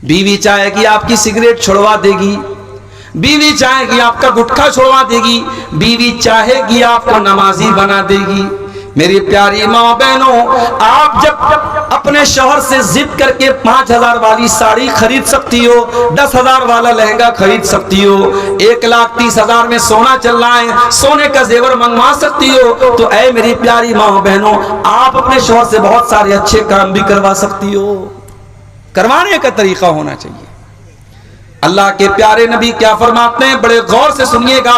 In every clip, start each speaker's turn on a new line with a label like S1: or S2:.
S1: बीवी चाहेगी आपकी सिगरेट छुड़वा देगी, बीवी चाहेगी आपका गुटखा छुड़वा देगी, बीवी चाहेगी आपको नमाजी बना देगी। मेरी प्यारी माँ बहनों, आप जब अपने शौहर से जिद करके 5,000 वाली साड़ी खरीद सकती हो, 10,000 वाला लहंगा खरीद सकती हो, 1,30,000 में सोना चल रहा है, सोने का जेवर मंगवा सकती हो, तो ऐ मेरी प्यारी माँ बहनों, आप अपने शौहर से बहुत सारे अच्छे काम भी करवा सकती हो। करवाने का तरीका होना चाहिए। अल्लाह के प्यारे नबी क्या फरमाते हैं, बड़े गौर से सुनिएगा।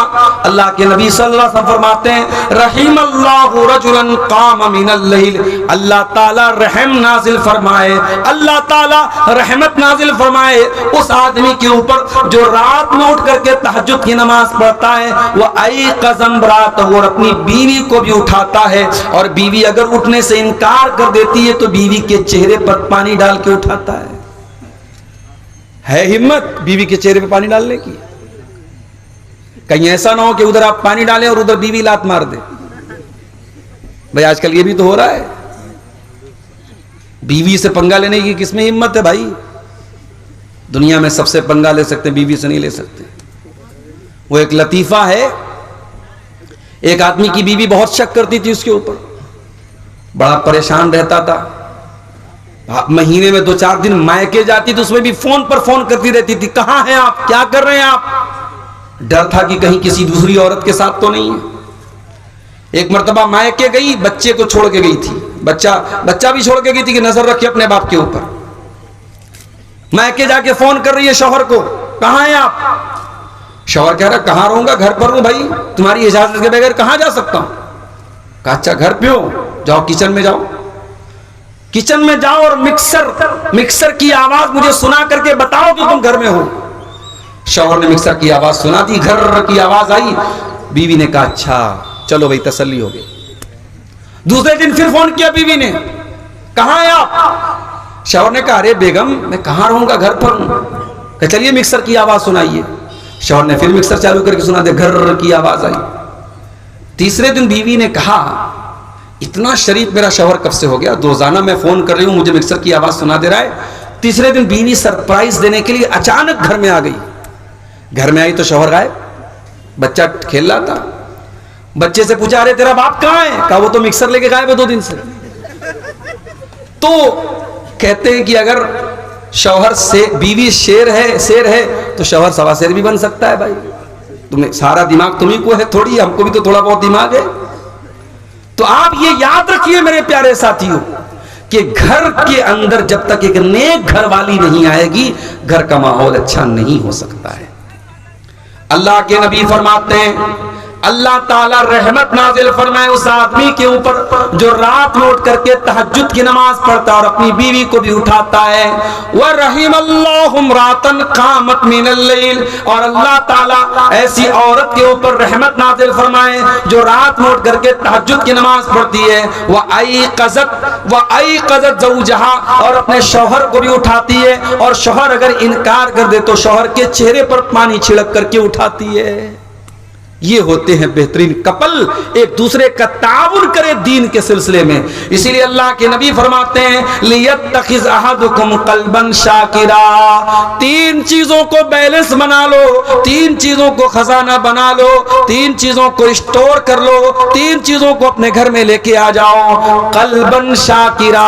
S1: अल्लाह के नबी सल्लल्लाहु अलैहि वसल्लम फरमाते हैं, रहीमल्लाहु रजुलन काम मिनल लैल, अल्लाह ताला रहम नाजिल फरमाए, अल्लाह ताला रहमत नाजिल फरमाए उस आदमी के ऊपर जो रात में उठ करके तहज्जुद की नमाज पढ़ता है, वह आई कज़म रात, और अपनी बीवी को भी उठाता है, और बीवी अगर उठने से इनकार कर देती है तो बीवी के चेहरे पर पानी डाल के उठाता है हिम्मत बीवी के चेहरे पे पानी डालने की? कहीं ऐसा ना हो कि उधर आप पानी डालें और उधर बीवी लात मार दे। भाई आजकल ये भी तो हो रहा है। बीवी से पंगा लेने की किसमें हिम्मत है भाई? दुनिया में सबसे पंगा ले सकते, बीवी से नहीं ले सकते। वो एक लतीफा है, एक आदमी की बीवी बहुत शक करती थी उसके ऊपर, बड़ा परेशान रहता था। महीने में 2-4 दिन मायके जाती तो उसमें भी फोन पर फोन करती रहती थी, कहां हैं आप, क्या कर रहे हैं आप? डर था कि कहीं किसी दूसरी औरत के साथ तो नहीं है। एक मर्तबा मायके गई, बच्चे को छोड़ के गई थी, बच्चा भी छोड़ के गई थी कि नजर रखे अपने बाप के ऊपर। मायके जाके फोन कर रही है शौहर को, कहां हैं आप? शौहर कह रहा कहां रहूंगा, घर पर हूं भाई, तुम्हारी इजाजत के बगैर कहां जा सकता हूं? कहा अच्छा घर पे हो, जाओ किचन में जाओ, किचन में जाओ और मिक्सर की आवाज मुझे सुना करके बताओ कि तुम घर में हो। शौहर ने मिक्सर की आवाज सुना दी, घर की आवाज आई। बीवी ने कहा अच्छा चलो भाई तसल्ली हो गई। दूसरे दिन फिर फोन किया बीवी ने, कहां हैं आप? शौहर ने कहा अरे बेगम मैं कहां रहूंगा, घर पर हूं। चलिए मिक्सर की आवाज सुनाइए। शौहर ने फिर मिक्सर चालू करके सुना दे, घर की आवाज आई। तीसरे दिन बीवी ने कहा इतना शरीफ मेरा शौहर कब से हो गया, रोजाना मैं फोन कर रही हूं मुझे मिक्सर की आवाज सुना दे रहा है। तीसरे दिन बीवी सरप्राइज देने के लिए अचानक घर में आ गई। घर में आई तो शौहर गायब, बच्चा खेल रहा था। बच्चे से पूछा अरे तेरा बाप कहां है? कहा वो तो मिक्सर लेके गायब है 2 दिन से। तो कहते हैं कि अगर शौहर से बीवी शेर है तो शौहर सवा शेर भी बन सकता है। भाई तुम्हें सारा दिमाग तुम्ही को है, थोड़ी हमको भी तो थोड़ा बहुत दिमाग है। तो आप ये याद रखिए मेरे प्यारे साथियों कि घर के अंदर जब तक एक नेक घर वाली नहीं आएगी, घर का माहौल अच्छा नहीं हो सकता है। अल्लाह के नबी फरमाते हैं, अल्लाह ताला रहमत नाजिल फरमाए उस आदमी के ऊपर जो रात में उठ करके तहज्जुद की नमाज पढ़ता है और अपनी बीवी को भी उठाता है। व रहीमल्लाहु इम्रातन कामत मिनल लैल, और अल्लाह ताला ऐसी औरत के ऊपर रहमत नाजिल फरमाए जो रात में उठ करके तहज्जुद की नमाज पढ़ती है। व अयक़ज़त ज़ौजहा, और अपने शौहर को भी उठाती है, और शौहर अगर इनकार कर दे तो शौहर के चेहरे पर पानी छिड़क करके उठाती है। ये होते हैं बेहतरीन कपल, एक दूसरे का ताउन करे दीन के सिलसिले में। इसीलिए अल्लाह के नबी फरमाते हैं लियत्तखिज़ अहदुकुम क़ल्बन शाकिरा, 3 चीजों को बैलेंस बना लो, 3 चीजों को खजाना बना लो, 3 चीजों को स्टोर कर लो, 3 चीजों को अपने घर में लेके आ जाओ। क़ल्बन शाकिरा,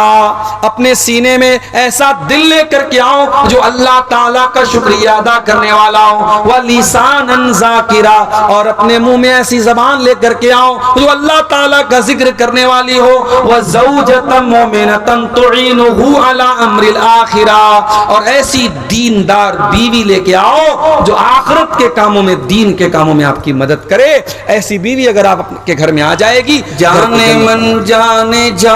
S1: अपने सीने में ऐसा दिल लेकर के आओ जो अल्लाह ताला का शुक्रिया अदा करने वाला हो। व लिसानन ज़ाकिरा, और अपने मुंह में ऐसी जबान लेकर के आओ जो अल्लाह ताला का जिक्र करने वाली हो। व ज़ौजतन मुमिनतन तुईनुहु अला अम्रिल आखिरा, और ऐसी दीनदार बीवी लेके आओ जो आखिरत के कामों में, दीन के कामों में आपकी मदद करे। ऐसी बीवी अगर आपके घर में आ जाएगी, जाने मन जाने जा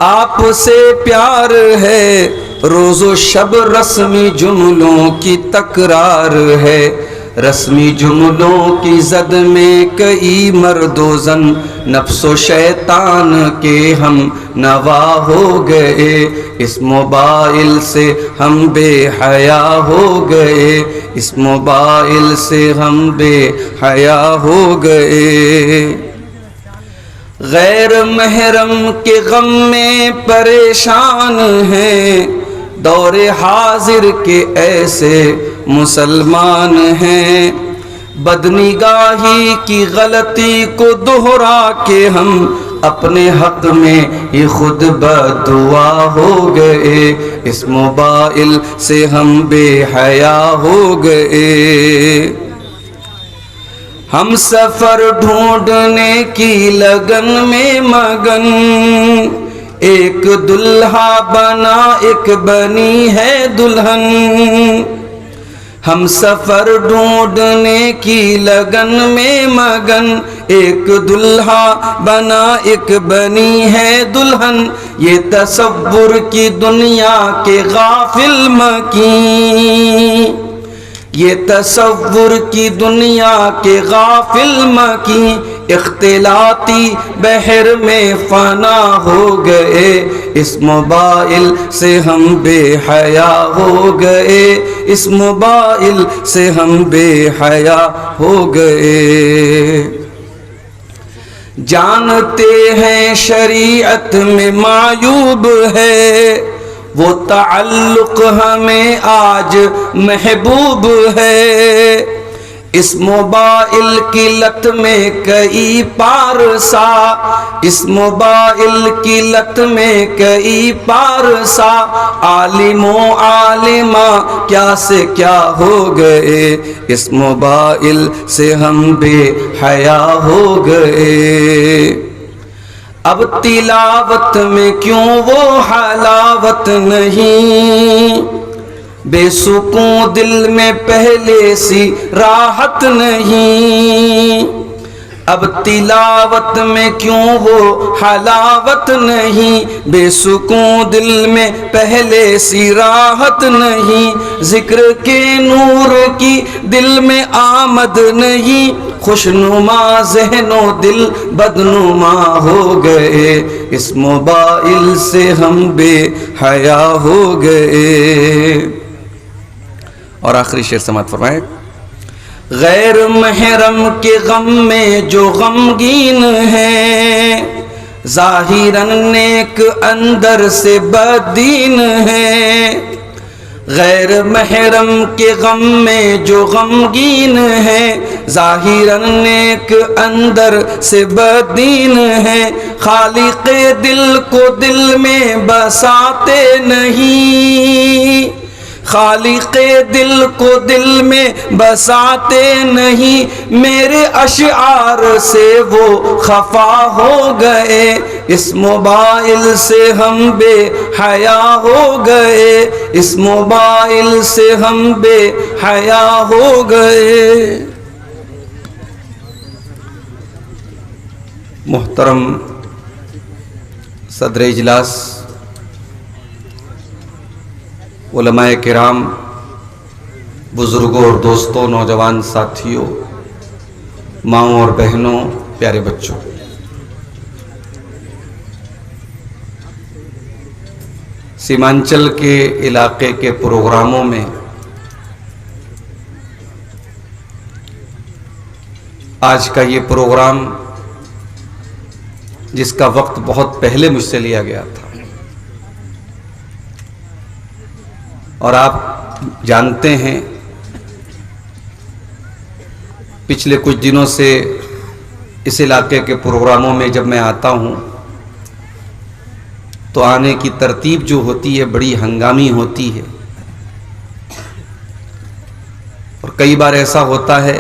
S1: आपसे प्यार है, रोजो शब रस्मी जुमलों की तकरार है, रस्मी जुमलों की जद में कई मर्दोजन, नफ्सो शैतान के हम नवा हो गए, इस मोबाइल से हम बेहया हो गए, इस मोबाइल से हम बेहया हो गए। गैर महरम के गम में परेशान हैं, दौरे हाजिर के ऐसे मुसलमान हैं। बदनिगाही की गलती को दोहरा के हम अपने हक में ही खुद बददुआ हो गए। इस मोबाइल से हम बेहया हो गए। हम सफर ढूंढने की लगन में मगन, एक दुल्हा बना एक बनी है दुल्हन। हम सफर ढूंढने की लगन में मगन, एक दुल्हा बना एक बनी है दुल्हन। ये तसव्वुर की दुनिया के गाफिल मकीन, ये तसव्वुर की दुनिया के गाफिल मकीन इख्तिलाती बहर में फना हो गए। इस मोबाइल से हम बेहया हो गए। इस मोबाइल से हम बेहया हो गए। जानते हैं शरीयत में मायूब है, वो ताल्लुक हमें आज महबूब है। इस मोबाइल की लत में कई पारसा, इस मोबाइल की लत में कई पारसा। आलिमो आलिमा क्या से क्या हो गए। इस मोबाइल से हम बेहया हो गए। अब तिलावत में क्यों वो हलावत नहीं, बेसुकून दिल में पहले सी राहत नहीं। अब तिलावत में क्यों वो हलावत नहीं, बेसुकून दिल में पहले सी राहत नहीं। जिक्र के नूर की दिल में आमद नहीं, खुशनुमा ज़हनो दिल बदनुमा हो गए। इस मोबाइल से हम बेहया हो गए। और आखिरी शेर समाप्त फरमाए। गैर महरम के गम में जो गमगीन है, ज़ाहिरन नेक अंदर से बददीन है। गैर महरम के गम में जो गमगीन है, ज़ाहिरन नेक अंदर से बददीन है। खालिक़े दिल को दिल में बसाते नहीं, खालिक़े दिल को दिल में बसाते नहीं। मेरे अशआर से वो खफा हो गए। इस मोबाइल से हम बेहया हो गए। इस मोबाइल से हम बेहया हो गए। मुहतरम सदर इजलास, उलमाए किराम, बुजुर्गों और दोस्तों, नौजवान साथियों, माँओं और बहनों, प्यारे बच्चों, सीमांचल के इलाके के प्रोग्रामों में आज का ये प्रोग्राम, जिसका वक्त बहुत पहले मुझसे लिया गया था, और आप जानते हैं पिछले कुछ दिनों से इस इलाके के प्रोग्रामों में जब मैं आता हूं तो आने की तरतीब जो होती है बड़ी हंगामी होती है। और कई बार ऐसा होता है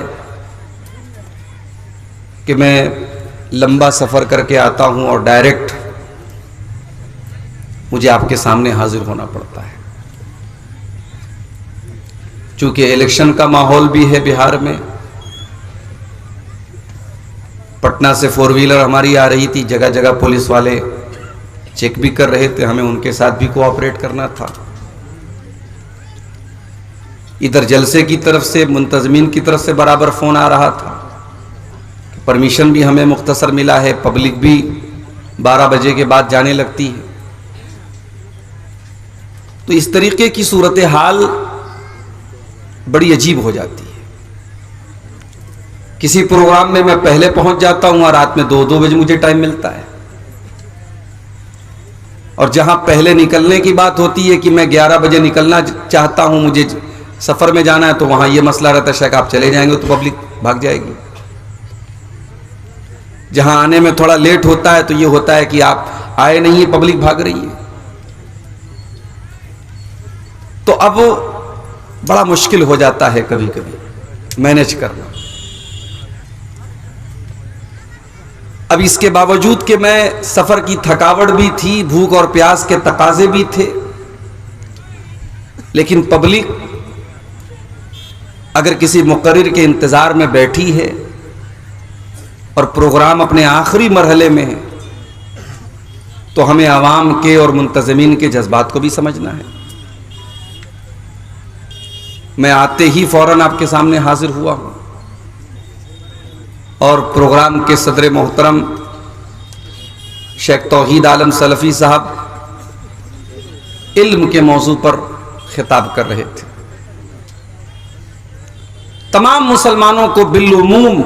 S1: कि मैं लंबा सफ़र करके आता हूं और डायरेक्ट मुझे आपके सामने हाजिर होना पड़ता है। चूंकि इलेक्शन का माहौल भी है बिहार में, पटना से 4 व्हीलर हमारी आ रही थी, जगह जगह पुलिस वाले चेक भी कर रहे थे, हमें उनके साथ भी कोऑपरेट करना था। इधर जलसे की तरफ से, मुंतजमीन की तरफ से बराबर फ़ोन आ रहा था, परमिशन भी हमें मुख्तसर मिला है, पब्लिक भी 12 बजे के बाद जाने लगती है। तो इस तरीके की सूरत हाल बड़ी अजीब हो जाती है। किसी प्रोग्राम में मैं पहले पहुंच जाता हूं और रात में 2-2 बजे मुझे टाइम मिलता है, और जहां पहले निकलने की बात होती है कि मैं 11 बजे निकलना चाहता हूं, मुझे सफर में जाना है, तो वहां यह मसला रहता है शेख आप चले जाएंगे तो पब्लिक भाग जाएगी। जहां आने में थोड़ा लेट होता है तो यह होता है कि आप आए नहीं है, पब्लिक भाग रही है। तो अब बड़ा मुश्किल हो जाता है कभी कभी मैनेज करना। अब इसके बावजूद कि मैं सफर की थकावट भी थी, भूख और प्यास के तकाजे भी थे, लेकिन पब्लिक अगर किसी मुकर्रिर के इंतजार में बैठी है और प्रोग्राम अपने आखिरी मरहले में है, तो हमें आवाम के और मुंतज़मीन के जज्बात को भी समझना है। मैं आते ही फौरन आपके सामने हाजिर हुआ हूं और प्रोग्राम के सदर मोहतरम शेख तौहीद आलम सलफ़ी साहब इल्म के मौजू पर खिताब कर रहे थे। तमाम मुसलमानों को बिलउमूम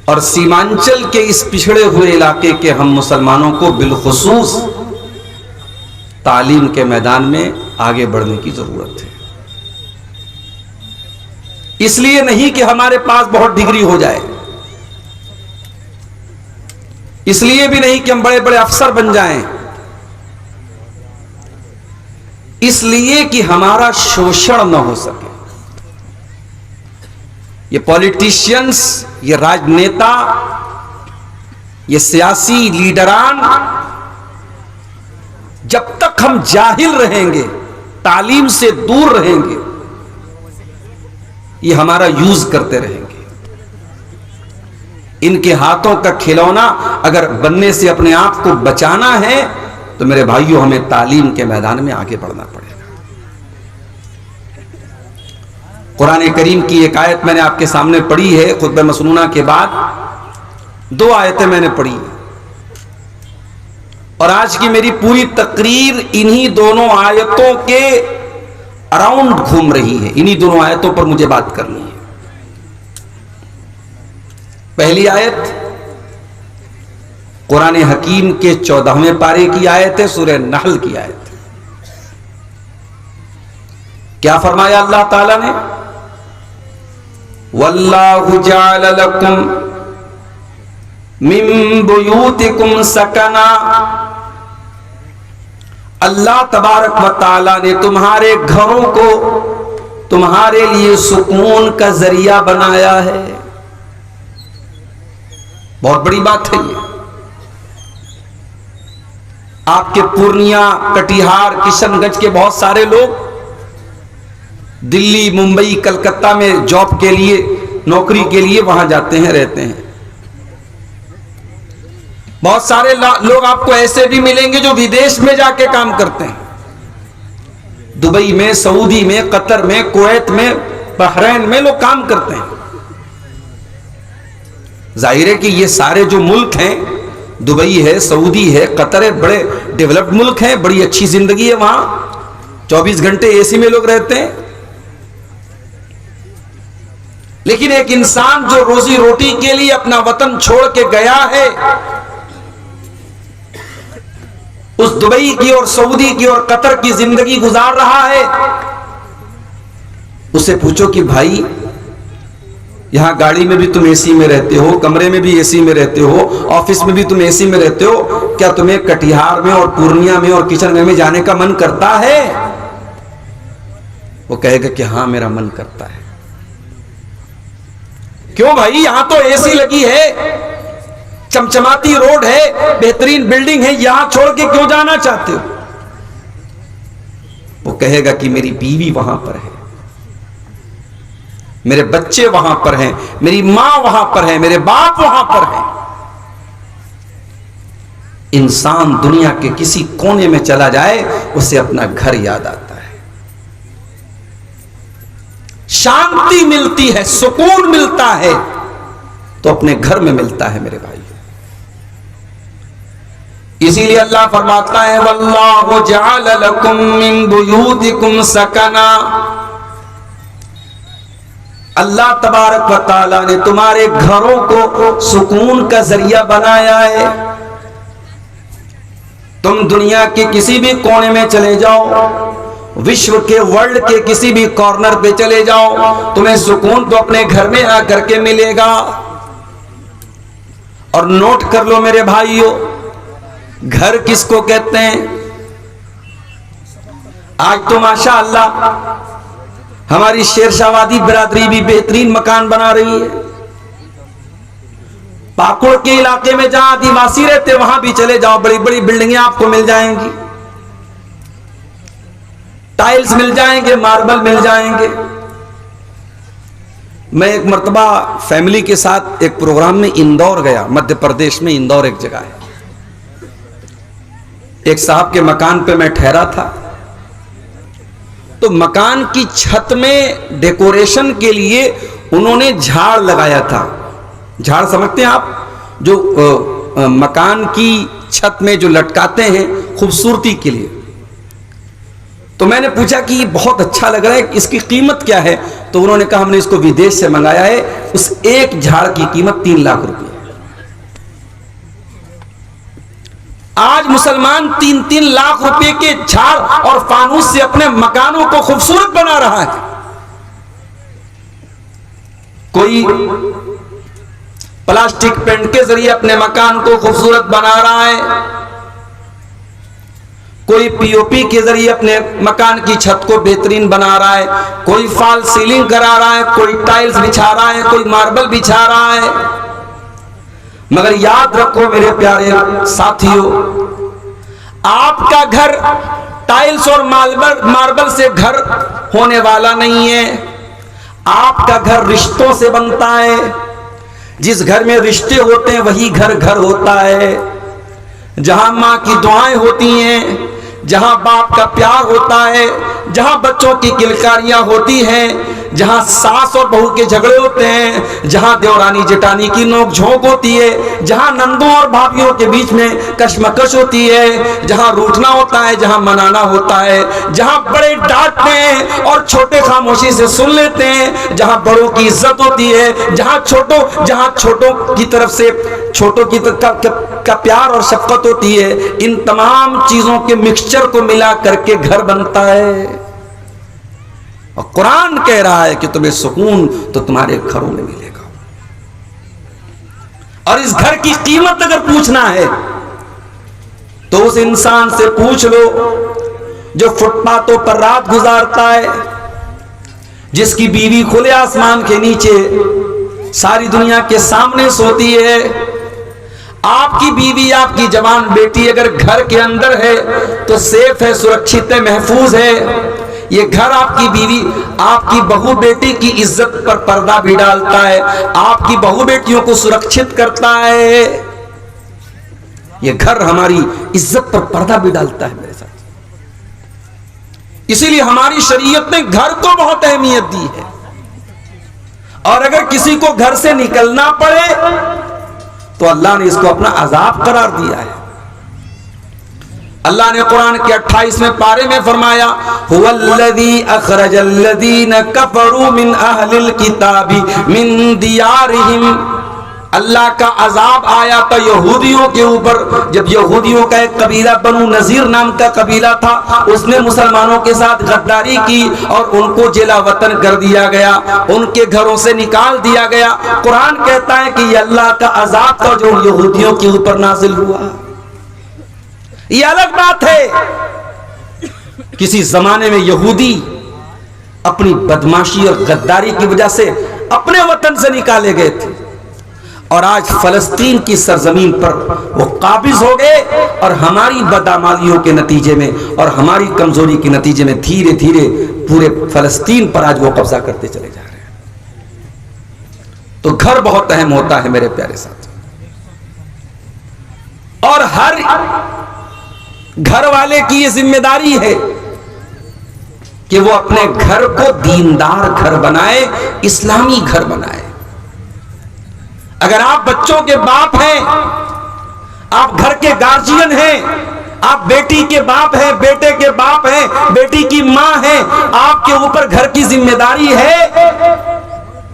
S1: और सीमांचल के इस पिछड़े हुए इलाके के हम मुसलमानों को बिलखुसूस तालीम के मैदान में आगे बढ़ने की जरूरत है। इसलिए नहीं कि हमारे पास बहुत डिग्री हो जाए, इसलिए भी नहीं कि हम बड़े बड़े अफसर बन जाएं, इसलिए कि हमारा शोषण न हो सके। ये पॉलिटिशियंस, ये राजनेता, ये सियासी लीडरान जब तक हम जाहिल रहेंगे, तालीम से दूर रहेंगे, ये हमारा यूज करते रहेंगे। इनके हाथों का खिलौना अगर बनने से अपने आप को बचाना है तो मेरे भाइयों हमें तालीम के मैदान में आगे बढ़ना पड़ेगा। कुरान करीम की एक आयत मैंने आपके सामने पढ़ी है, खुतबे मसनूना के बाद 2 आयतें मैंने पढ़ी और आज की मेरी पूरी तकरीर इन्हीं दोनों आयतों के अराउंड घूम रही है। इन्हीं दोनों आयतों पर मुझे बात करनी है। पहली आयत कुरान हकीम के 14वें पारे की आयत है, सूरह नहल की आयत है। क्या फरमाया अल्लाह ताला ने? वल्लाहु जअल लकुम मिन बुयूतिकुम सकना। अल्लाह तबारक व तआला ने तुम्हारे घरों को तुम्हारे लिए सुकून का जरिया बनाया है। बहुत बड़ी बात है ये। आपके पूर्णिया, कटिहार, किशनगंज के बहुत सारे लोग दिल्ली, मुंबई, कलकत्ता में जॉब के लिए, नौकरी के लिए वहां जाते हैं, रहते हैं। बहुत सारे लोग आपको ऐसे भी मिलेंगे जो विदेश में जाके काम करते हैं, दुबई में, सऊदी में, कतर में, कुवैत में, बहरैन में लोग काम करते हैं। जाहिर है कि ये सारे जो मुल्क हैं, दुबई है, सऊदी है, कतर है, बड़े डेवलप्ड मुल्क हैं, बड़ी अच्छी जिंदगी है वहां, 24 घंटे एसी में लोग रहते हैं। लेकिन एक इंसान जो रोजी रोटी के लिए अपना वतन छोड़ के गया है, उस दुबई की और सऊदी की और कतर की जिंदगी गुजार रहा है, उससे पूछो कि भाई यहां गाड़ी में भी तुम एसी में रहते हो, कमरे में भी एसी में रहते हो, ऑफिस में भी तुम एसी में रहते हो, क्या तुम्हें कटिहार में और पूर्णिया में और किशनगंज में जाने का मन करता है? वो कहेगा कि हां मेरा मन करता है। क्यों भाई? यहां तो एसी लगी है, चमचमाती रोड है, बेहतरीन बिल्डिंग है, यहां छोड़ के क्यों जाना चाहते हो? वो कहेगा कि मेरी बीवी वहां पर है, मेरे बच्चे वहां पर हैं, मेरी मां वहां पर है, मेरे बाप वहां पर है। इंसान दुनिया के किसी कोने में चला जाए, उसे अपना घर याद आता है, शांति मिलती है, सुकून मिलता है, तो अपने घर में मिलता है मेरे भाई। इसीलिए अल्लाह फरमाता है वल्लाहु जअल लकुम मिन बुयूतिकुम सकना। अल्लाह तबारक व तआला ने तुम्हारे घरों को सुकून का जरिया बनाया है। तुम दुनिया के किसी भी कोने में चले जाओ, विश्व के वर्ल्ड के किसी भी कॉर्नर पे चले जाओ, तुम्हें सुकून तो अपने घर में आकर के मिलेगा। और नोट कर लो मेरे भाइयों, घर किसको कहते हैं? आज तो माशाअल्लाह हमारी शेरशाहवादी बिरादरी भी बेहतरीन मकान बना रही है। पाकुड़ के इलाके में जहां आदिवासी रहते वहां भी चले जाओ, बड़ी बड़ी बिल्डिंगें आपको मिल जाएंगी, टाइल्स मिल जाएंगे, मार्बल मिल जाएंगे। मैं एक मर्तबा फैमिली के साथ एक प्रोग्राम में इंदौर गया, मध्य प्रदेश में इंदौर एक जगह है। एक साहब के मकान पे मैं ठहरा था, तो मकान की छत में डेकोरेशन के लिए उन्होंने झाड़ लगाया था। झाड़ समझते हैं आप, जो मकान की छत में जो लटकाते हैं खूबसूरती के लिए। तो मैंने पूछा कि ये बहुत अच्छा लग रहा है, इसकी कीमत क्या है? तो उन्होंने कहा हमने इसको विदेश से मंगाया है, उस एक झाड़ की कीमत 3 लाख रुपए। आज मुसलमान 3-3 लाख रुपए के झाड़ और फानूस से अपने मकानों को खूबसूरत बना रहा है। कोई प्लास्टिक पेंट के जरिए अपने मकान को खूबसूरत बना रहा है, कोई पीओपी के जरिए अपने मकान की छत को बेहतरीन बना रहा है, कोई फॉल सीलिंग करा रहा है, कोई टाइल्स बिछा रहा है, कोई मार्बल बिछा रहा है। मगर याद रखो मेरे प्यारे साथियों, आपका घर टाइल्स और मार्बल से घर होने वाला नहीं है। आपका घर रिश्तों से बनता है। जिस घर में रिश्ते होते हैं वही घर घर होता है। जहां मां की दुआएं होती हैं, जहां बाप का प्यार होता है, जहां बच्चों की किलकारियां होती हैं, जहां सास और बहू के झगड़े होते हैं, जहां देवरानी जेठानी की नोकझोंक होती है, जहां नंदों और भाभियों के बीच में कशमकश होती है, जहां रूठना होता है, जहां मनाना होता है, जहां बड़े डांटते हैं और छोटे खामोशी से सुन लेते हैं, जहां बड़ों की इज्जत होती है, जहां छोटों की तरफ से छोटों की का प्यार और शफकत होती है, इन तमाम चीजों के मिक्सचर को मिला करके घर बनता है। और कुरान कह रहा है कि तुम्हें सुकून तो तुम्हारे घरों में मिलेगा। और इस घर की कीमत अगर पूछना है तो उस इंसान से पूछ लो जो फुटपाथों पर रात गुजारता है, जिसकी बीवी खुले आसमान के नीचे सारी दुनिया के सामने सोती है। आपकी बीवी, आपकी जवान बेटी अगर घर के अंदर है तो सेफ है, सुरक्षित है, महफूज है। ये घर आपकी बीवी, आपकी बहू बेटी की इज्जत पर पर्दा भी डालता है, आपकी बहू बेटियों को सुरक्षित करता है। ये घर हमारी इज्जत पर पर्दा भी डालता है मेरे साथ। इसीलिए हमारी शरीयत ने घर को बहुत अहमियत दी है। और अगर किसी को घर से निकलना पड़े तो अल्लाह ने इसको अपना अजाब करार दिया है। अल्लाह ने कुरान के 28वें पारे में फरमाया, हुवल्लज़ी अखरजल्लज़ीना कफरू मिन अहलिल किताबी मिन दियारिहिम। अल्लाह का अजाब आया था यहूदियों के ऊपर, जब यहूदियों का एक कबीला बनु नजीर नाम का कबीला था, उसने मुसलमानों के साथ गद्दारी की और उनको जिला वतन कर दिया गया, उनके घरों से निकाल दिया गया। कुरान कहता है कि ये अल्लाह का अजाब था जो यहूदियों के ऊपर नाजिल हुआ। ये अलग बात है किसी जमाने में यहूदी अपनी बदमाशी और गद्दारी की वजह से अपने वतन से निकाले गए थे, और आज फलस्तीन की सरजमीन पर वो काबिज हो गए, और हमारी बदआमालियों के नतीजे में और हमारी कमजोरी के नतीजे में धीरे धीरे पूरे फलस्तीन पर आज वो कब्जा करते चले जा रहे हैं। तो घर बहुत अहम होता है मेरे प्यारे साथ, और हर घर वाले की ये जिम्मेदारी है कि वो अपने घर को दीनदार घर बनाए, इस्लामी घर बनाए। अगर आप बच्चों के बाप हैं, आप घर के गार्जियन हैं, आप बेटी के बाप हैं, बेटे के बाप हैं, बेटी की मां हैं, आपके ऊपर घर की जिम्मेदारी है,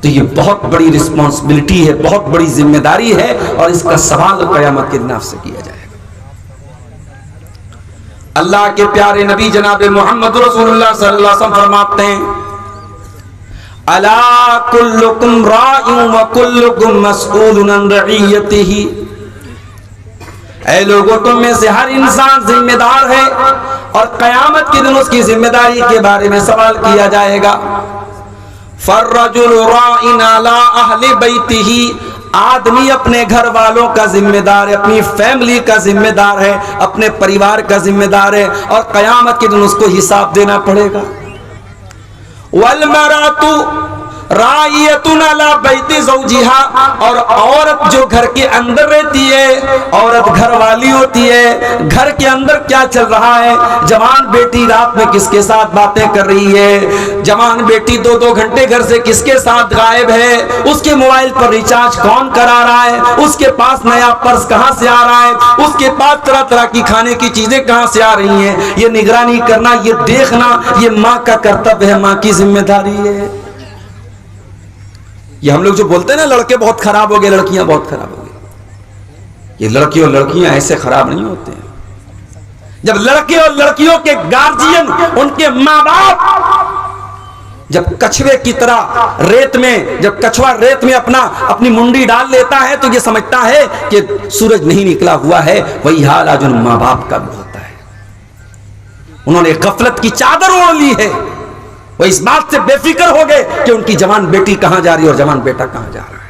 S1: तो ये बहुत बड़ी रिस्पॉन्सिबिलिटी है, बहुत बड़ी जिम्मेदारी है, और इसका सवाल क़यामत के दिन आपसे किया जाएगा। अल्लाह के प्यारे नबी जनाब मोहम्मद रसूलुल्लाह सल्लल्लाहु अलैहि वसल्लम फरमाते हैं, अला कुल्लुकुम राइउन व कुल्लुकुम मसऊलुन अन रइयतिही। ऐ लोगों, तुम में से हर इंसान जिम्मेदार है और कयामत के दिन उसकी जिम्मेदारी के बारे में सवाल किया जाएगा। फर्रजुल राइन अला अहली बैतिही। आदमी अपने घर वालों का जिम्मेदार है, अपनी फैमिली का जिम्मेदार है, अपने परिवार का जिम्मेदार है और कयामत के दिन उसको हिसाब देना पड़ेगा। वल मरातु राइयतुन अला बैति ज़ौजिहा। और औरत जो घर के अंदर रहती है, औरत घर वाली होती है, घर के अंदर क्या चल रहा है, जवान बेटी रात में किसके साथ बातें कर रही है, जवान बेटी 2-2 घंटे घर से किसके साथ गायब है, उसके मोबाइल पर रिचार्ज कौन करा रहा है, उसके पास नया पर्स कहां से आ रहा है, उसके पास तरह तरह की खाने की चीजें कहां से आ रही हैं, ये निगरानी करना, ये देखना, ये माँ का कर्तव्य है, माँ की जिम्मेदारी है। ये हम लोग जो बोलते हैं ना, लड़के बहुत खराब हो गए, लड़कियां बहुत खराब हो गई, ये लड़के और लड़कियां ऐसे खराब नहीं होते हैं। जब लड़के और लड़कियों के गार्जियन, उनके माँ बाप जब कछुए की तरह रेत में, जब कछुआ रेत में अपनी मुंडी डाल लेता है तो ये समझता है कि सूरज नहीं निकला हुआ है, वही हाल आज उन माँ बाप का भी होता है। उन्होंने गफलत की चादर ओढ़ ली है, वो इस बात से बेफिक्र हो गए कि उनकी जवान बेटी कहां जा रही है और जवान बेटा कहां जा रहा है।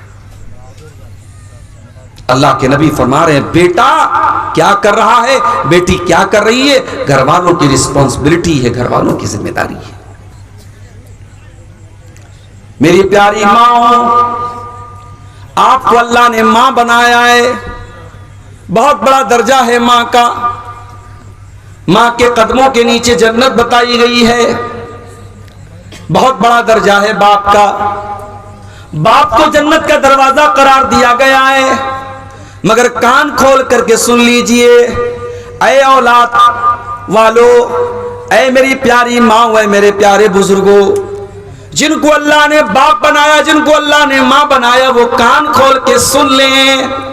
S1: अल्लाह के नबी फरमा रहे हैं, बेटा क्या कर रहा है, बेटी क्या कर रही है, घर वालों की रिस्पॉन्सिबिलिटी है, घर वालों की जिम्मेदारी है। मेरी प्यारी माँ, आपको अल्लाह ने मां बनाया है, बहुत बड़ा दर्जा है मां का। मां के कदमों के नीचे जन्नत बताई गई है, बहुत बड़ा दर्जा है बाप का। बाप को जन्नत का दरवाजा करार दिया गया है, मगर कान खोल करके सुन लीजिए, ऐ औलाद वालों, ऐ मेरी प्यारी माँ, ऐ मेरे प्यारे बुजुर्गों, जिनको अल्लाह ने बाप बनाया, जिनको अल्लाह ने माँ बनाया, वो कान खोल के सुन लें।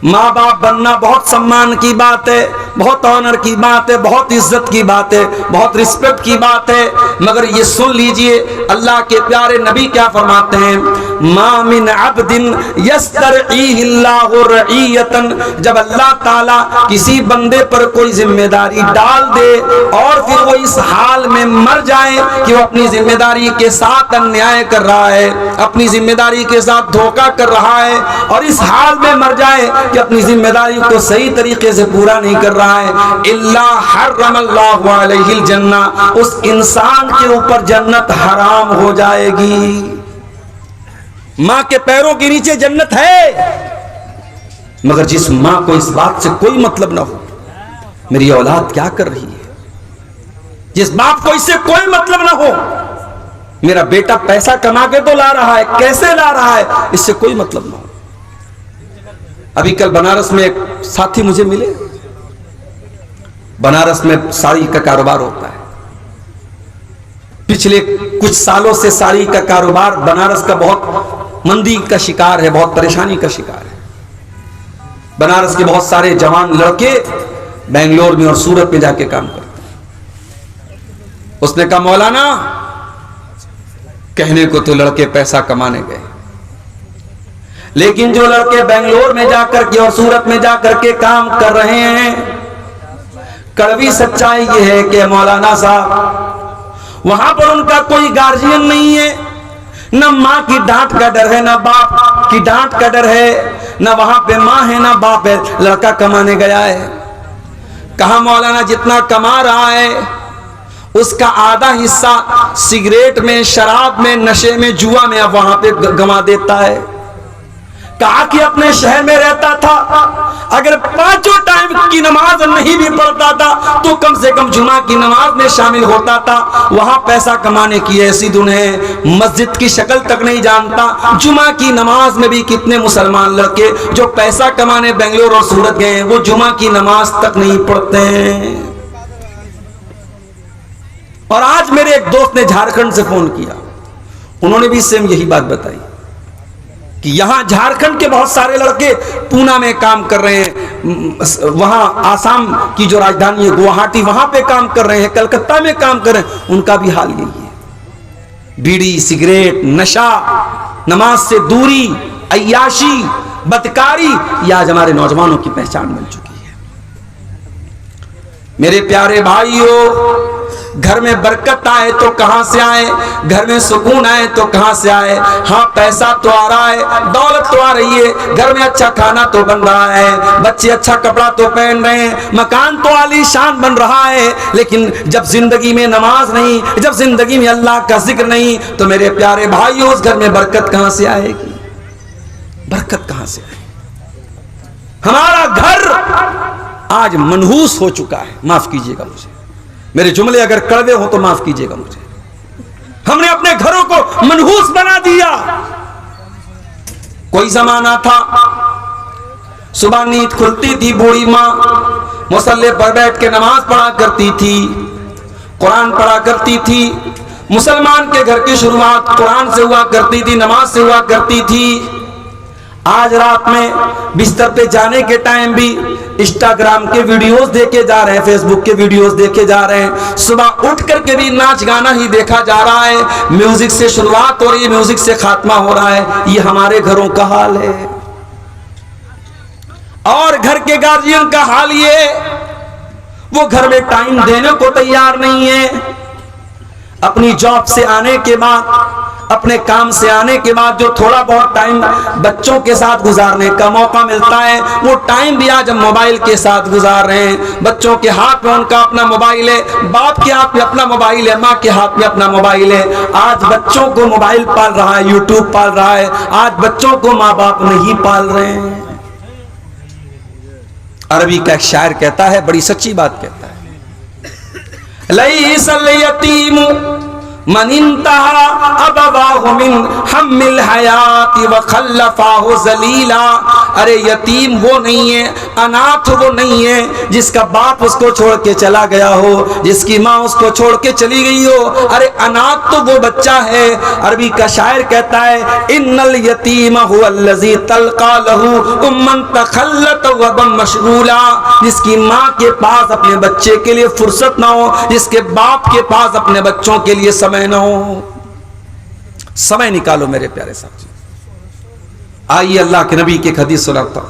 S1: माँ बाप बनना बहुत सम्मान की बात है, बहुत ऑनर की बात है, बहुत इज्जत की बात है, बहुत रिस्पेक्ट की बात है, मगर ये सुन लीजिए, अल्लाह के प्यारे नबी क्या फरमाते हैं, मा मिन अब्दिन यस्तरईहिल्लाहु रईयतन। जब अल्लाह ताला किसी बंदे पर कोई जिम्मेदारी डाल दे और फिर वो इस हाल में मर जाए कि वो अपनी जिम्मेदारी के साथ अन्याय कर रहा है, अपनी जिम्मेदारी के साथ धोखा कर रहा है, और इस हाल में मर जाए कि अपनी जिम्मेदारी को सही तरीके से पूरा नहीं कर रहा है, इल्ला हर्रमल्लाहु अलैहिल जन्ना, उस इंसान के ऊपर जन्नत हराम हो जाएगी। मां के पैरों के नीचे जन्नत है, मगर जिस मां को इस बात से कोई मतलब ना हो मेरी औलाद क्या कर रही है, जिस बाप को इससे कोई मतलब ना हो मेरा बेटा पैसा कमा के तो ला रहा है, कैसे ला रहा है, इससे कोई मतलब ना हो। अभी कल बनारस में एक साथी मुझे मिले, बनारस में साड़ी का कारोबार होता है, पिछले कुछ सालों से साड़ी का कारोबार बनारस का बहुत मंदी का शिकार है, बहुत परेशानी का शिकार है। बनारस के बहुत सारे जवान लड़के बेंगलोर में और सूरत में जाके काम करते हैं। उसने कहा, मौलाना कहने को तो लड़के पैसा कमाने गए, लेकिन जो लड़के बेंगलोर में जाकर के और सूरत में जाकर के काम कर रहे हैं, कड़वी सच्चाई ये है कि मौलाना साहब वहां पर उनका कोई गार्जियन नहीं है, न माँ की डांट का डर है, न बाप की डांट का डर है, न वहां पे माँ है न बाप है, लड़का कमाने गया है। कहा मौलाना जितना कमा रहा है उसका आधा हिस्सा सिगरेट में, शराब में, नशे में, जुआ में अब वहां पे गंवा देता है। कहा कि अपने शहर में रहता था, अगर 5 टाइम की नमाज नहीं भी पढ़ता था तो कम से कम जुमा की नमाज में शामिल होता था। वहां पैसा कमाने की ऐसी धुन है, मस्जिद की शक्ल तक नहीं जानता। जुमा की नमाज में भी कितने मुसलमान लड़के जो पैसा कमाने बेंगलोर और सूरत गए हैं, वो जुमा की नमाज तक नहीं पढ़ते हैं। और आज मेरे एक दोस्त ने झारखंड से फोन किया, उन्होंने भी सेम यही बात बताई। कि यहां झारखंड के बहुत सारे लड़के पूना में काम कर रहे हैं, वहां आसाम की जो राजधानी है गुवाहाटी, वहां पे काम कर रहे हैं, कलकत्ता में काम कर रहे हैं, उनका भी हाल यही है। बीड़ी, सिगरेट, नशा, नमाज से दूरी, अय्याशी, बदकारी, ये आज हमारे नौजवानों की पहचान बन चुकी है। मेरे प्यारे भाइयों, घर में बरकत आए तो कहां से आए, घर में सुकून आए तो कहां से आए। हाँ, पैसा तो आ रहा है, दौलत तो आ रही है, घर में अच्छा खाना तो बन रहा है, बच्चे अच्छा कपड़ा तो पहन रहे हैं, मकान तो आलीशान बन रहा है, लेकिन जब जिंदगी में नमाज नहीं, जब जिंदगी में अल्लाह का जिक्र नहीं, तो मेरे प्यारे भाइयों उस घर में बरकत कहां से आएगी, बरकत कहां से आएगी। हमारा घर आज मनहूस हो चुका है, माफ कीजिएगा मुझे, मेरे जुमले अगर कड़वे हो तो माफ कीजिएगा मुझे। हमने अपने घरों को मनहूस बना दिया। कोई जमाना था सुबह नींद खुलती थी, बूढ़ी माँ मुसल्ले पर बैठ के नमाज पढ़ा करती थी, कुरान पढ़ा करती थी। मुसलमान के घर की शुरुआत कुरान से हुआ करती थी, नमाज से हुआ करती थी। आज रात में बिस्तर पे जाने के टाइम भी इंस्टाग्राम के वीडियोस देखे जा रहे हैं, फेसबुक के वीडियोस देखे जा रहे हैं, सुबह उठ करके भी नाच गाना ही देखा जा रहा है, म्यूजिक से शुरुआत हो रही है, म्यूजिक से खात्मा हो रहा है। ये हमारे घरों का हाल है। और घर के गार्जियन का हाल ये, वो घर में टाइम देने को तैयार नहीं है। अपनी जॉब से आने के बाद, अपने काम से आने के बाद जो थोड़ा बहुत टाइम बच्चों के साथ गुजारने का मौका मिलता है, वो टाइम भी आज हम मोबाइल के साथ गुजार रहे हैं। बच्चों के हाथ में उनका अपना मोबाइल है, बाप के हाथ में अपना मोबाइल है, माँ के हाथ में अपना मोबाइल है। आज बच्चों को मोबाइल पाल रहा है, यूट्यूब पाल रहा है। आज बच्चों को माँ बाप नहीं पाल रहे हैं। अरबी का एक शायर कहता है, बड़ी सच्ची बात कहता है, लईसल यतीम मन इंतहा अबवाहु मिन हम्मिल हयाती व खल्लफाहु जलीला। अरे यतीम वो नहीं है, अनाथ वो नहीं है जिसका बाप उसको छोड़ के चला गया हो, जिसकी माँ उसको छोड़ के चली गई हो। अरे अनाथ तो वो बच्चा है। अरबी का शायर कहता है, इन्नल यतीम हुवल्लज़ी तल्का लहू उम्मन तखल्लत व बम मशगूला। जिसकी माँ के पास अपने बच्चे के लिए फुर्सत ना हो, जिसके बाप के पास अपने बच्चों के लिए समय ना हो। समय निकालो मेरे प्यारे साथी। आइए अल्लाह के नबी की एक हदीस सुनाता हूं।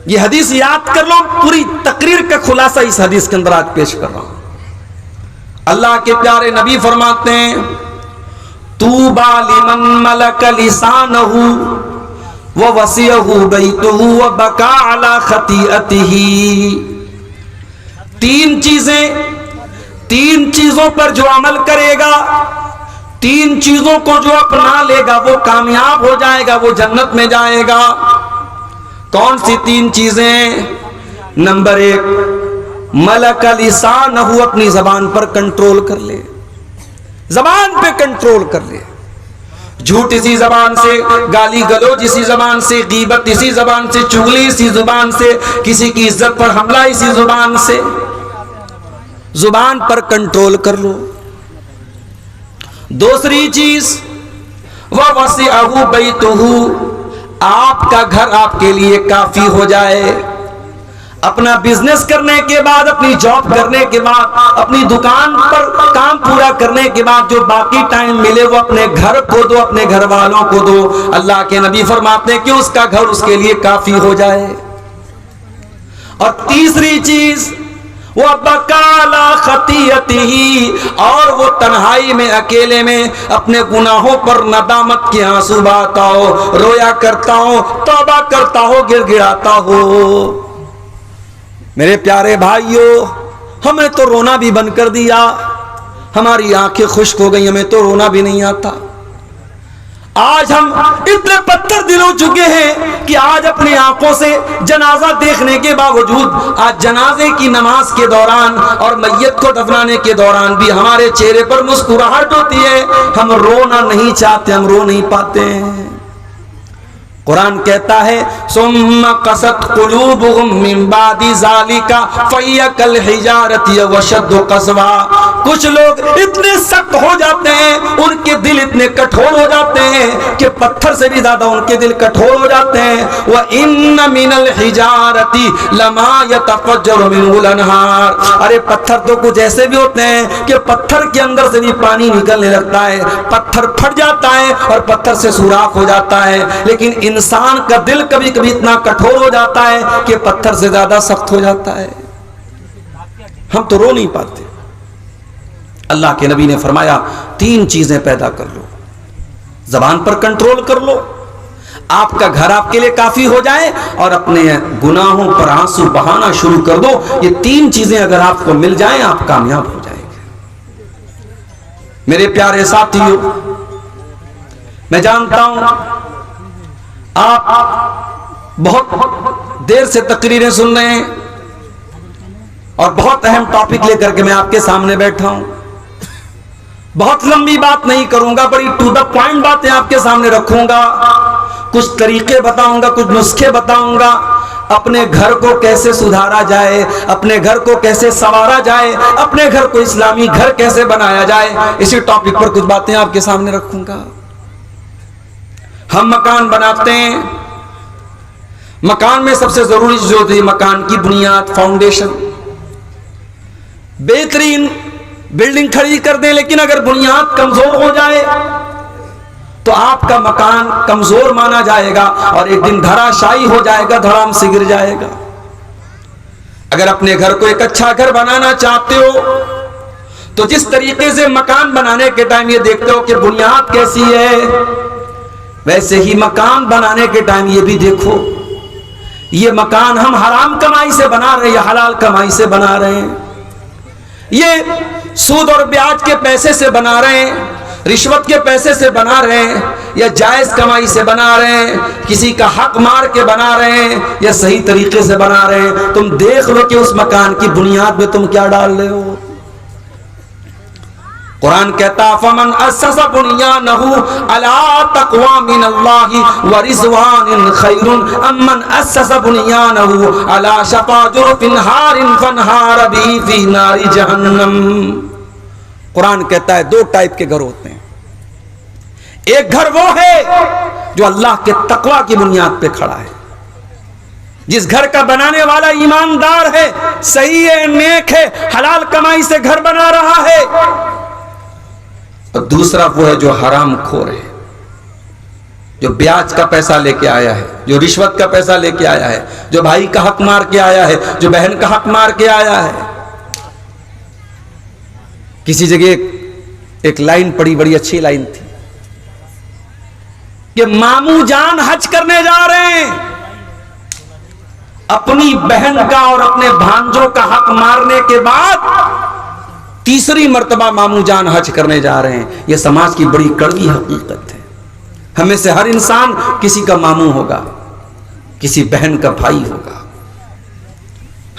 S1: ये हदीस याद कर लो, पूरी तकरीर का खुलासा इस हदीस के अंदर आज पेश कर रहा हूं। अल्लाह के प्यारे नबी फरमाते हैं, तूबा लिमन मलक लिसानहु व वसियहु बैतुहु व बका अला खतीअतिही। तीन चीजों पर जो अमल करेगा, तीन चीजों को जो अपना लेगा, वो कामयाब हो जाएगा, वो जन्नत में जाएगा। कौन सी तीन चीजें? नंबर एक, मलक लिसानहु, अपनी जबान पर कंट्रोल कर ले, जबान पे कंट्रोल कर ले। झूठ इसी जबान से, गाली गलौज इसी जबान से, गीबत इसी जबान से, चुगली इसी जुबान से, किसी की इज्जत पर हमला इसी जुबान से। जुबान पर कंट्रोल कर लो। दूसरी चीज, वह वसिअहु बैतुहु, आपका घर आपके लिए काफी हो जाए। अपना बिजनेस करने के बाद, अपनी जॉब करने के बाद, अपनी दुकान पर काम पूरा करने के बाद जो बाकी टाइम मिले वो अपने घर को दो, अपने घर वालों को दो। अल्लाह के नबी फरमाते हैं कि उसका घर उसके लिए काफी हो जाए। और तीसरी चीज, वो बकाला खतीयतिही, और वो तन्हाई में, अकेले में अपने गुनाहों पर नदामत के आंसू बहाता हो, रोया करता हो, तौबा करता हो, गिड़गिड़ाता हो। मेरे प्यारे भाइयों, हमें तो रोना भी बंद कर दिया, हमारी आंखें खुश्क हो गई, हमें तो रोना भी नहीं आता। आज हम इतने पत्थर दिल हो चुके हैं कि आज अपनी आंखों से जनाजा देखने के बावजूद, आज जनाजे की नमाज के दौरान और मैयत को दफनाने के दौरान भी हमारे चेहरे पर मुस्कुराहट होती है। हम रोना नहीं चाहते, हम रो नहीं पाते हैं। कुरान कहता है सुम्मा कसत कुलूबुहुम मिन बादी ज़ालिका फहिय कल हिजारति व अशद्दु क़स्वा। कुछ लोग इतने सख्त हो जाते हैं, उनके दिल इतने कठोर हो जाते हैं कि पत्थर से भी ज्यादा उनके दिल कठोर हो जाते हैं। व इन्न मिनल हिजारति लमा यतफज्जरु मिनहुल अनहार। अरे पत्थर तो कुछ ऐसे भी होते हैं कि पत्थर के अंदर से भी पानी निकलने लगता है, पत्थर फट जाता है और पत्थर से सुराख हो जाता है। लेकिन इंसान का दिल कभी कभी इतना कठोर हो जाता है कि पत्थर से ज्यादा सख्त हो जाता है। हम तो रो नहीं पाते। अल्लाह के नबी ने फरमाया 3 चीजें पैदा कर लो, जबान पर कंट्रोल कर लो, आपका घर आपके लिए काफी हो जाए, और अपने गुनाहों पर आंसू बहाना शुरू कर दो। ये 3 चीजें अगर आपको मिल जाएं, आप कामयाब हो जाएंगे। मेरे प्यारे साथियों, मैं जानता हूं आप बहुत देर से तकरीरें सुन रहे हैं और बहुत अहम टॉपिक लेकर के मैं आपके सामने बैठा हूं। बहुत लंबी बात नहीं करूंगा, बड़ी टू द पॉइंट बातें आपके सामने रखूंगा। कुछ तरीके बताऊंगा, कुछ नुस्खे बताऊंगा, अपने घर को कैसे सुधारा जाए, अपने घर को कैसे संवारा जाए, अपने घर को इस्लामी घर कैसे बनाया जाए। इसी टॉपिक पर कुछ बातें आपके सामने रखूंगा। हम मकान बनाते हैं, मकान में सबसे जरूरी चीज होती है मकान की बुनियाद, फाउंडेशन। बेहतरीन बिल्डिंग खड़ी कर दें, लेकिन अगर बुनियाद कमजोर हो जाए तो आपका मकान कमजोर माना जाएगा और एक दिन धराशायी हो जाएगा, धड़ाम से गिर जाएगा। अगर अपने घर को एक अच्छा घर बनाना चाहते हो तो जिस तरीके से मकान बनाने के टाइम ये देखते हो कि बुनियाद कैसी है, वैसे ही मकान बनाने के टाइम ये भी देखो ये मकान हम हराम कमाई से बना रहे हैं या हलाल कमाई से बना रहे हैं, ये सूद और ब्याज के पैसे से बना रहे हैं, रिश्वत के पैसे से बना रहे हैं, या जायज कमाई से बना रहे हैं, किसी का हक मार के बना रहे हैं, या सही तरीके से बना रहे हैं। तुम देख लो कि उस मकान की बुनियाद में तुम क्या डाल रहे हो। कुरान कहता फमन अस्ससा बुनियानहु अला तक़वा मिनल्लाहि व रिज़वानिन खैरुन अम्मन अस्ससा बुनियानहु अला शफ़ा जुरफिन हारिन फनहार बिही फी नारि जहन्नम। कुरान कहता है 2 टाइप के घर होते हैं। एक घर वो है जो अल्लाह के तक़वा की बुनियाद पे खड़ा है, जिस घर का बनाने वाला ईमानदार है, सही है, नेक है, हलाल कमाई से घर बना रहा है। और दूसरा वो है जो हराम खोर है, जो ब्याज का पैसा लेके आया है, जो रिश्वत का पैसा लेके आया है, जो भाई का हक मार के आया है, जो बहन का हक मार के आया है। किसी जगह एक लाइन पड़ी, बड़ी अच्छी लाइन थी कि मामू जान हज करने जा रहे हैं, अपनी बहन का और अपने भांजों का हक मारने के बाद तीसरी मर्तबा मामू जान हज करने जा रहे हैं। यह समाज की बड़ी कड़वी हकीकत है। हमें से हर इंसान किसी का मामू होगा, किसी बहन का भाई होगा।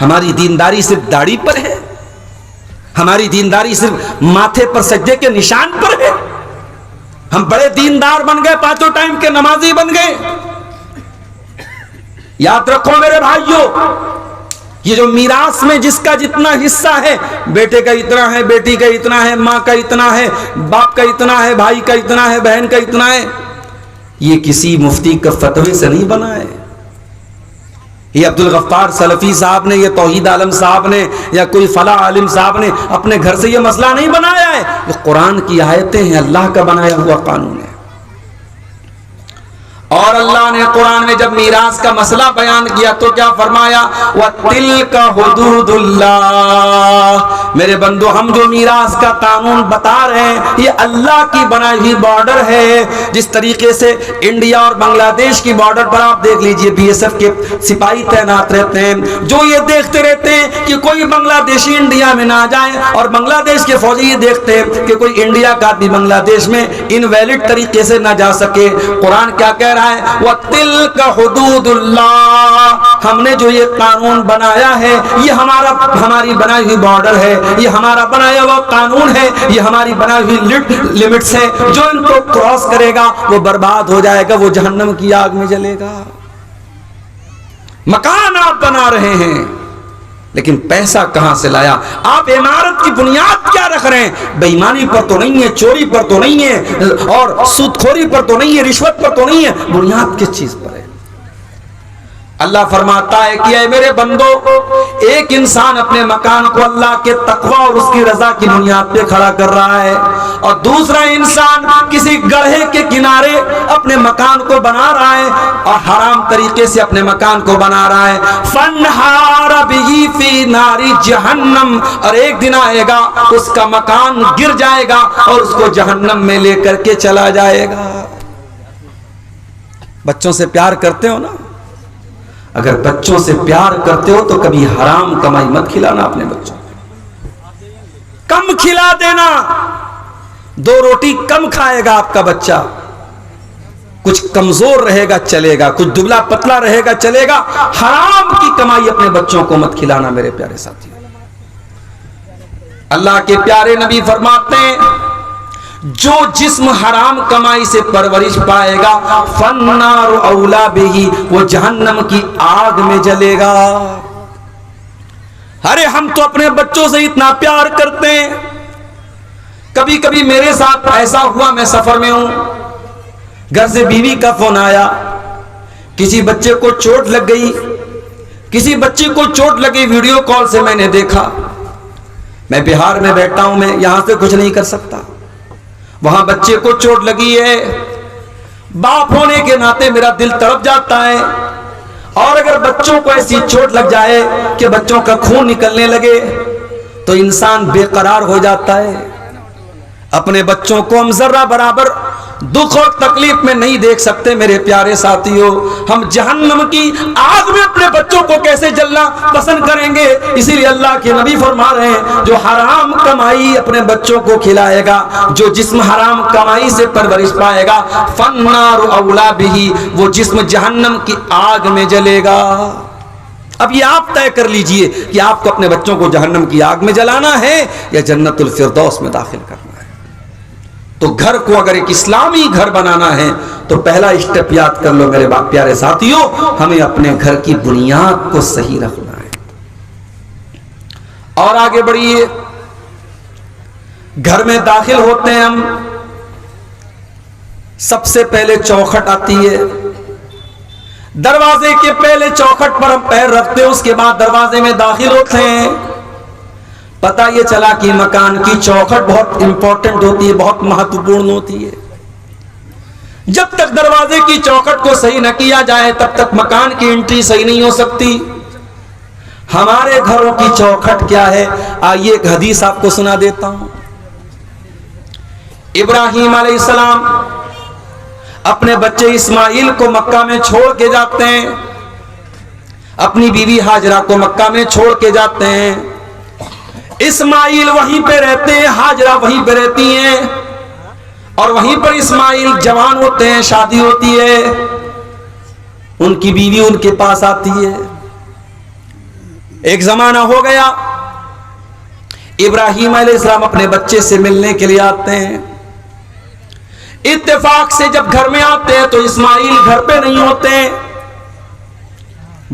S1: हमारी दीनदारी सिर्फ दाढ़ी पर है, हमारी दीनदारी सिर्फ माथे पर सज्जे के निशान पर है। हम बड़े दीनदार बन गए, 5 टाइम के नमाजी बन गए। याद रखो मेरे भाइयों, ये जो मीरास में जिसका जितना हिस्सा है, बेटे का इतना है, बेटी का इतना है, माँ का इतना है, बाप का इतना है, भाई का इतना है, बहन का इतना है, ये किसी मुफ्ती का फतवे से नहीं बना है। ये अब्दुल गफ्फार सलफी साहब ने, ये तौहीद आलम साहब ने, या कोई फला आलिम साहब ने अपने घर से ये मसला नहीं बनाया है। ये कुरान की आयतें हैं, अल्लाह का बनाया हुआ कानून है। और अल्लाह ने कुरान में जब मीरास का मसला बयान किया तो क्या फरमाया, वतिल्का हुदूदुल्लाह। मेरे बंदो, हम जो मीरास का कानून बता रहे हैं ये अल्लाह की बनाई हुई बॉर्डर है। जिस तरीके से इंडिया और बांग्लादेश की बॉर्डर पर आप देख लीजिए, बीएसएफ के सिपाही तैनात रहते हैं, जो ये देखते रहते हैं कि कोई बांग्लादेशी इंडिया में ना जाए, और बांग्लादेश के फौजी ये देखते हैं कि कोई इंडिया का आदमी बांग्लादेश में इनवैलिड तरीके से ना जा सके। कुरान क्या कह रहा है, वतिल्का हुदूदुल्लाह। हमने जो ये कानून बनाया है ये हमारी बनाई हुई बॉर्डर है, ये हमारा बनाया हुआ कानून है, ये हमारी बनाई हुई लिमिट्स है, जो इनको क्रॉस करेगा वो बर्बाद हो जाएगा, वो जहन्नम की आग में जलेगा। मकान आप बना रहे हैं, लेकिन पैसा कहां से लाया? आप इमारत की बुनियाद क्या रख रहे हैं? बेईमानी पर तो नहीं है, चोरी पर तो नहीं है, और सूदखोरी पर तो नहीं है, रिश्वत पर तो नहीं है, बुनियाद किस चीज पर है? अल्लाह फरमाता है कि ऐ मेरे बंदो, एक इंसान अपने मकान को अल्लाह के तकवा और उसकी रजा की बुनियाद पे खड़ा कर रहा है, और दूसरा इंसान किसी गड्ढे के किनारे अपने मकान को बना रहा है और हराम तरीके से अपने मकान को बना रहा है। फन्हार बिही फी नारी जहन्नम, और एक दिन आएगा उसका मकान गिर जाएगा और उसको जहन्नम में लेकर के चला जाएगा। बच्चों से प्यार करते हो ना? अगर बच्चों से प्यार करते हो तो कभी हराम कमाई मत खिलाना अपने बच्चों को, कम खिला देना। 2 रोटी कम खाएगा आपका बच्चा, कुछ कमजोर रहेगा चलेगा, कुछ दुबला पतला रहेगा चलेगा। हराम की कमाई अपने बच्चों को मत खिलाना मेरे प्यारे साथियों। अल्लाह के प्यारे नबी फरमाते हैं, जो जिस्म हराम कमाई से परवरिश पाएगा फन्नार औला बिही, वो जहन्नम की आग में जलेगा। अरे हम तो अपने बच्चों से इतना प्यार करते हैं, कभी कभी मेरे साथ ऐसा हुआ, मैं सफर में हूं, घर से बीवी का फोन आया, किसी बच्चे को चोट लग गई, किसी बच्चे को चोट लगी, वीडियो कॉल से मैंने देखा। मैं बिहार में बैठा हूं, मैं यहां से कुछ नहीं कर सकता, वहां बच्चे को चोट लगी है। बाप होने के नाते मेरा दिल तड़प जाता है, और अगर बच्चों को ऐसी चोट लग जाए कि बच्चों का खून निकलने लगे तो इंसान बेकरार हो जाता है। अपने बच्चों को हम जर्रा बराबर दुख और तकलीफ में नहीं देख सकते मेरे प्यारे साथियों। हम जहन्नम की आग में अपने बच्चों को कैसे जलना पसंद करेंगे? इसीलिए अल्लाह के नबी फरमा रहे हैं, जो हराम कमाई अपने बच्चों को खिलाएगा, जो जिस्म हराम कमाई से परवरिश पाएगा, फन्नार औला बिही, वो जिस्म जहन्नम की आग में जलेगा। अब ये आप तय कर लीजिए कि आपको अपने बच्चों को जहन्नम की आग में जलाना है या जन्नतुल फिरदौस में दाखिल करना है। तो घर को अगर एक इस्लामी घर बनाना है तो पहला स्टेप याद कर लो मेरे प्यारे साथियों, हमें अपने घर की बुनियाद को सही रखना है। और आगे बढ़िए, घर में दाखिल होते हैं हम, सबसे पहले चौखट आती है, दरवाजे के पहले चौखट पर हम पैर रखते हैं, उसके बाद दरवाजे में दाखिल होते हैं। पता ये चला कि मकान की चौखट बहुत इंपॉर्टेंट होती है, बहुत महत्वपूर्ण होती है। जब तक दरवाजे की चौखट को सही न किया जाए तब तक मकान की एंट्री सही नहीं हो सकती। हमारे घरों की चौखट क्या है? आइए एक हदीस आपको सुना देता हूं। इब्राहिम अलैहिस्सलाम अपने बच्चे इस्माइल को मक्का में छोड़ के जाते हैं, अपनी बीवी हाजरा को मक्का में छोड़ के जाते हैं। इस्माइल वहीं पे रहते हैं, हाजरा वहीं पे रहती हैं, और वहीं पर इस्माइल जवान होते हैं, शादी होती है, उनकी बीवी उनके पास आती है। एक जमाना हो गया, इब्राहिम अलैहिस्सलाम अपने बच्चे से मिलने के लिए आते हैं। इत्तेफाक से जब घर में आते हैं तो इस्माइल घर पे नहीं होते,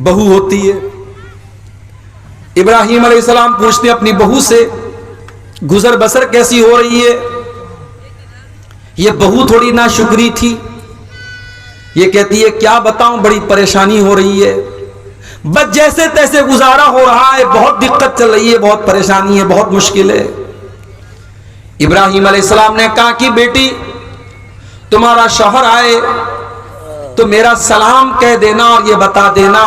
S1: बहू होती है। इब्राहिम अलैहिस्सलाम पूछते अपनी बहू से, गुजर बसर कैसी हो रही है? ये बहू थोड़ी नाशुक्री थी, ये कहती है क्या बताऊं, बड़ी परेशानी हो रही है, बस जैसे तैसे गुजारा हो रहा है, बहुत दिक्कत चल रही है, बहुत परेशानी है, बहुत मुश्किल है। इब्राहिम अलैहिस्सलाम ने कहा कि बेटी, तुम्हारा शौहर आए तो मेरा सलाम कह देना और ये बता देना,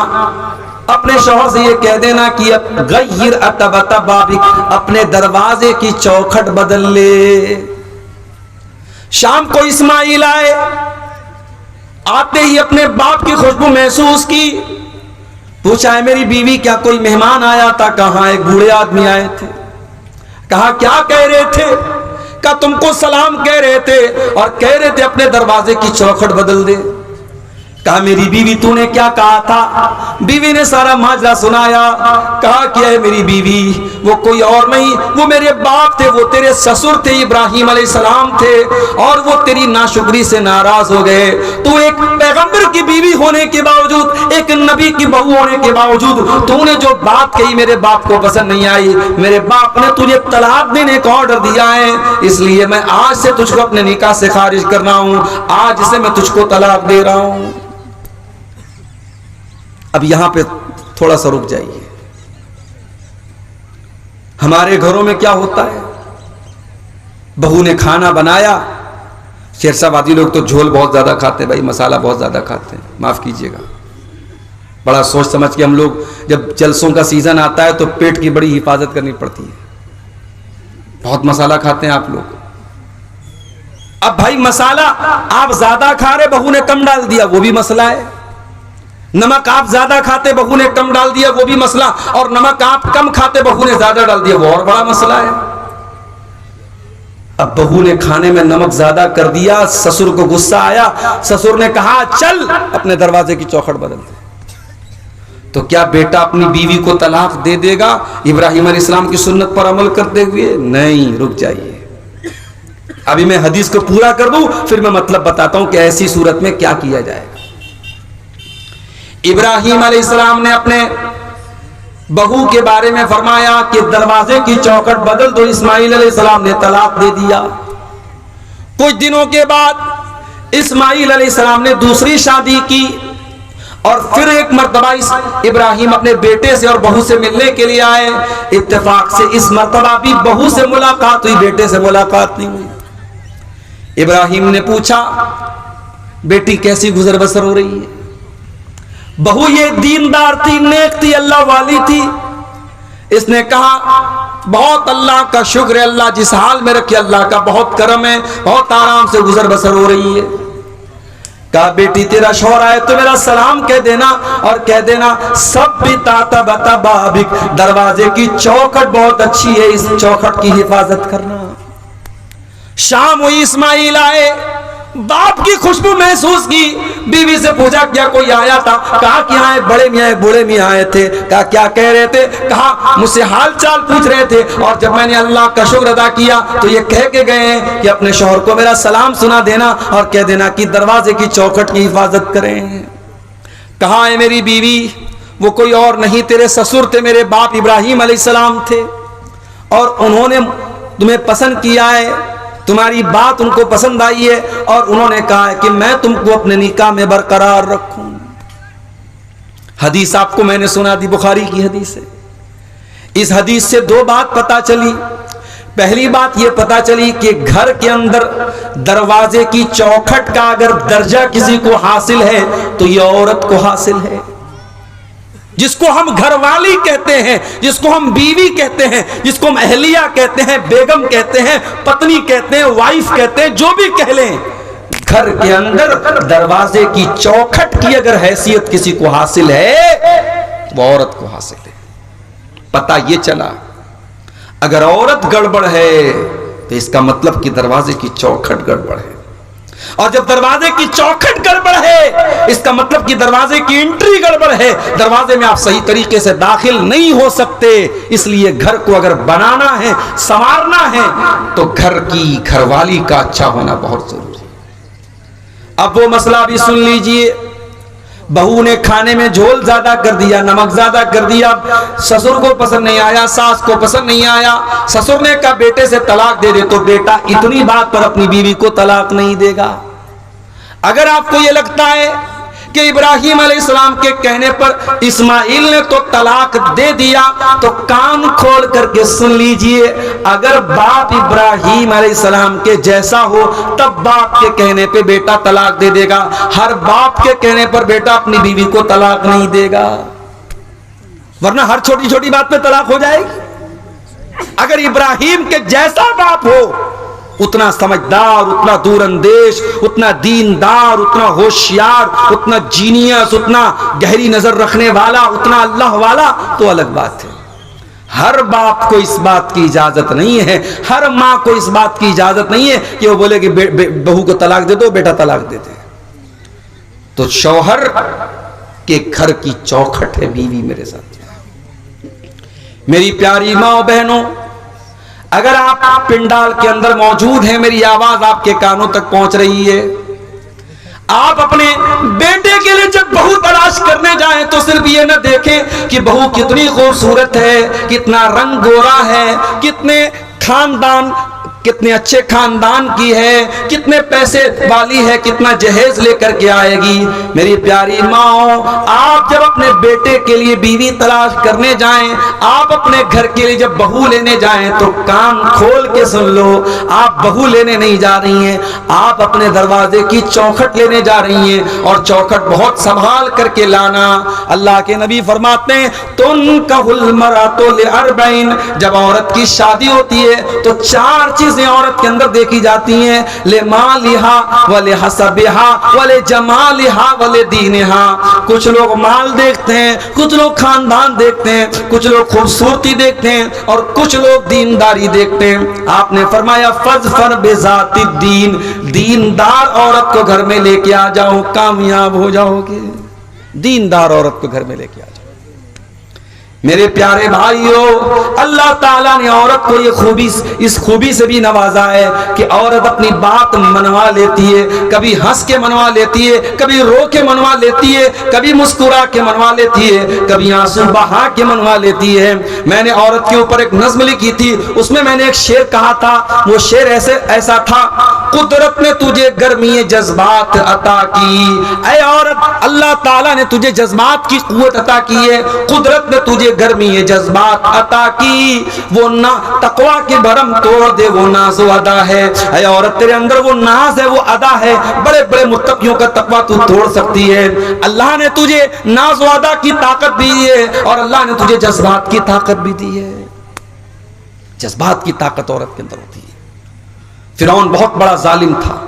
S1: अपने शौहर से ये कह देना कि अब गय्यर अतबता बाबिक, अपने दरवाजे की चौखट बदल ले। शाम को इस्माइल आए, आते ही अपने बाप की खुशबू महसूस की, पूछा है मेरी बीवी क्या कोई मेहमान आया था? कहा एक बूढ़े आदमी आए थे। कहा क्या कह रहे थे? कहा तुमको सलाम कह रहे थे और कह रहे थे अपने दरवाजे की चौखट बदल दे। कहा मेरी बीवी तूने क्या कहा था? बीवी ने सारा माजरा सुनाया। कहा क्या है मेरी बीवी, वो कोई और नहीं, वो मेरे बाप थे, वो तेरे ससुर थे, इब्राहिम अलैहिस्सलाम थे, और वो तेरी नाशुक्री से नाराज हो गए। तू एक पैगंबर की बीवी होने के बावजूद, एक नबी की बहू होने के बावजूद तूने जो बात कही मेरे बाप को पसंद नहीं आई। मेरे बाप ने तुझे तलाक देने का ऑर्डर दिया है, इसलिए मैं आज से तुझको अपने निकाह से खारिज कर रहा हूं, आज से मैं तुझको तलाक दे रहा हूं। अब यहां पे थोड़ा सा रुक जाइए। हमारे घरों में क्या होता है, बहू ने खाना बनाया, शेरशाबादी लोग तो झोल बहुत ज्यादा खाते हैं भाई, मसाला बहुत ज्यादा खाते हैं, माफ कीजिएगा। बड़ा सोच समझ के हम लोग, जब जलसों का सीजन आता है तो पेट की बड़ी हिफाजत करनी पड़ती है, बहुत मसाला खाते हैं आप लोग। अब भाई मसाला आप ज्यादा खा रहे, बहू ने कम डाल दिया, वो भी मसला है। नमक आप ज्यादा खाते, बहू ने कम डाल दिया, वो भी मसला, और नमक आप कम खाते, बहू ने ज्यादा डाल दिया, वो और बड़ा मसला है। अब बहू ने खाने में नमक ज्यादा कर दिया, ससुर को गुस्सा आया, ससुर ने कहा चल अपने दरवाजे की चौखट बदल दे। तो क्या बेटा अपनी बीवी को तलाक दे देगा इब्राहिम अलैहिस्सलाम की सुन्नत पर अमल करते हुए? नहीं, रुक जाइए, अभी मैं हदीस को पूरा कर दूं, फिर मैं मतलब बताता हूं कि ऐसी सूरत में क्या किया जाएगा। इब्राहिम अलैहिस्सलाम ने अपने बहू के बारे में फरमाया कि दरवाजे की चौखट बदल दो। इस्माइल अलैहिस्सलाम ने तलाक दे दिया। कुछ दिनों के बाद इस्माइल अलैहिस्सलाम ने दूसरी शादी की, और फिर एक मर्तबा इब्राहिम अपने बेटे से और बहू से मिलने के लिए आए। इत्तेफाक से इस मर्तबा भी बहू से मुलाकात हुई, बेटे से मुलाकात नहीं हुई। इब्राहिम ने पूछा बेटी कैसी गुजर बसर हो रही है? बहू ये दीनदार थी, नेक थी, अल्लाह वाली थी। इसने कहा बहुत अल्लाह का शुक्र है, अल्लाह जिस हाल में रखे अल्लाह का बहुत करम है, बहुत आराम से गुजर बसर हो रही है। कहा बेटी तेरा शौहर आए तो मेरा सलाम कह देना, और कह देना सब भी ताता बता बाबिक, दरवाजे की चौखट बहुत अच्छी है, इस चौखट की हिफाजत करना। शाम हुई, इस्माइल आए, बाप की खुशबू महसूस की, बीवी से पूछा क्या कोई आया था? कहा कि हाँ बड़े मियाँ बूढ़े मियाँ आए थे। कहा क्या कह रहे थे? कहा मुझसे हाल चाल पूछ रहे थे, और जब मैंने अल्लाह का शुक्र अदा किया तो ये कह के गए हैं कि अपने शौहर को मेरा सलाम सुना देना और कह देना कि दरवाजे की चौखट की हिफाजत करें। कहा है मेरी बीवी, वो कोई और नहीं तेरे ससुर थे, मेरे बाप इब्राहिम अलैहिस्सलाम थे, और उन्होंने तुम्हें पसंद किया है, तुम्हारी बात उनको पसंद आई है, और उन्होंने कहा है कि मैं तुमको अपने निकाह में बरकरार रखूं। हदीस आपको मैंने सुना दी, बुखारी की हदीस है। इस हदीस से दो बात पता चली। पहली बात यह पता चली कि घर के अंदर दरवाजे की चौखट का अगर दर्जा किसी को हासिल है तो यह औरत को हासिल है, जिसको हम घरवाली कहते हैं, जिसको हम बीवी कहते हैं, जिसको हम अहलिया कहते हैं, बेगम कहते हैं, पत्नी कहते हैं, वाइफ कहते हैं, जो भी कह लें, घर के अंदर दरवाजे की चौखट की अगर हैसियत किसी को हासिल है वो औरत को हासिल है। पता ये चला अगर औरत गड़बड़ है तो इसका मतलब कि दरवाजे की चौखट गड़बड़ है, और जब दरवाजे की चौखट गड़बड़ है इसका मतलब कि दरवाजे की एंट्री गड़बड़ है, दरवाजे में आप सही तरीके से दाखिल नहीं हो सकते। इसलिए घर को अगर बनाना है, संवारना है, तो घर की घरवाली का अच्छा होना बहुत जरूरी है। अब वो मसला भी सुन लीजिए। बहू ने खाने में झोल ज्यादा कर दिया, नमक ज्यादा कर दिया, ससुर को पसंद नहीं आया, सास को पसंद नहीं आया। ससुर ने कहा बेटे से तलाक दे दे, तो बेटा इतनी बात पर अपनी बीवी को तलाक नहीं देगा। अगर आपको यह लगता है कि इब्राहिम अलैहिस्सलाम के कहने पर इस्माइल ने तो तलाक दे दिया, तो कान खोल करके सुन लीजिए। अगर बाप इब्राहिम अलैहिस्सलाम के जैसा हो तब बाप के कहने पे बेटा तलाक दे देगा। हर बाप के कहने पर बेटा अपनी बीवी को तलाक नहीं देगा, वरना हर छोटी छोटी बात पे तलाक हो जाएगी। अगर इब्राहिम के जैसा बाप हो, उतना समझदार, उतना दूरअंदेश, उतना दीनदार, उतना होशियार, उतना जीनियस, उतना गहरी नजर रखने वाला, उतना अल्लाह वाला, तो अलग बात है। हर बाप को इस बात की इजाजत नहीं है, हर माँ को इस बात की इजाजत नहीं है कि वो बोले कि बहू को तलाक दे दो, बेटा तलाक दे दे। तो शौहर के घर की चौखट है बीवी। मेरे साथ मेरी प्यारी माँ बहनों, अगर आप पिंडाल के अंदर मौजूद हैं, मेरी आवाज आपके कानों तक पहुंच रही है, आप अपने बेटे के लिए जब बहू तलाश करने जाएं तो सिर्फ ये न देखें कि बहू कितनी खूबसूरत है, कितना रंग गोरा है, कितने अच्छे खानदान की है, कितने पैसे वाली है, कितना जहेज लेकर के आएगी। मेरी प्यारी माँ, आप जब अपने बेटे के लिए बीवी तलाश करने जाएं, आप अपने घर के लिए जब बहू लेने जाएं तो कान खोल के सुन लो, आप बहू लेने नहीं जा रही हैं, आप अपने दरवाजे की चौखट लेने जा रही हैं। और चौखट बहुत संभाल करके लाना। अल्लाह के नबी फरमाते हैं, तुनकहुल मरातु लिअरबईन, जब औरत की शादी होती है तो 4 चीजें औरत के अंदर देखी जाती हैं, ले मालिहा वले हसबिहा वले जमालिहा वले दीनिहा। कुछ लोग माल देखते हैं, कुछ लोग खानदान देखते हैं, कुछ लोग खूबसूरती देखते हैं और कुछ लोग दीनदारी देखते हैं। आपने फरमाया फज़फर बिज़ाति दीन, दीनदार औरत को घर में लेके आ जाओ, कामयाब हो जाओगे। दीनदार औरत को घर में लेके आ जाओ। मेरे प्यारे भाइयों, अल्लाह ताला ने औरत को ये खूबी, इस खूबी से भी नवाजा है कि औरत अपनी बात मनवा लेती है। कभी हंस के मनवा लेती है, कभी रो के मनवा लेती है, कभी मुस्कुरा के मनवा लेती है, कभी आंसू बहा के मनवा लेती है। मैंने औरत के ऊपर एक नज्म लिखी थी, उसमें मैंने एक शेर कहा था। वो शेर ऐसा था, कुदरत ने तुझे गर्मी जज्बात अता की। ऐ औरत, अल्लाह ताला ने तुझे जज्बात की कुव्वत अता की है, कुदरत ने तुझे गर्मी जज्बात अता की। वो ना तकवा के भरम तोड़ दे, वो नाज़ अदा है। ऐ औरत, तेरे अंदर वो नाज है, वो अदा है। बड़े बड़े मुत्तकियों का तकवा तू तोड़ सकती है। अल्लाह ने तुझे नाज अदा की ताकत दी है और अल्लाह ने तुझे जज्बात की ताकत भी दी है। जज्बात की ताकत औरत के अंदर होती है। फिरौन बहुत बड़ा जालिम था,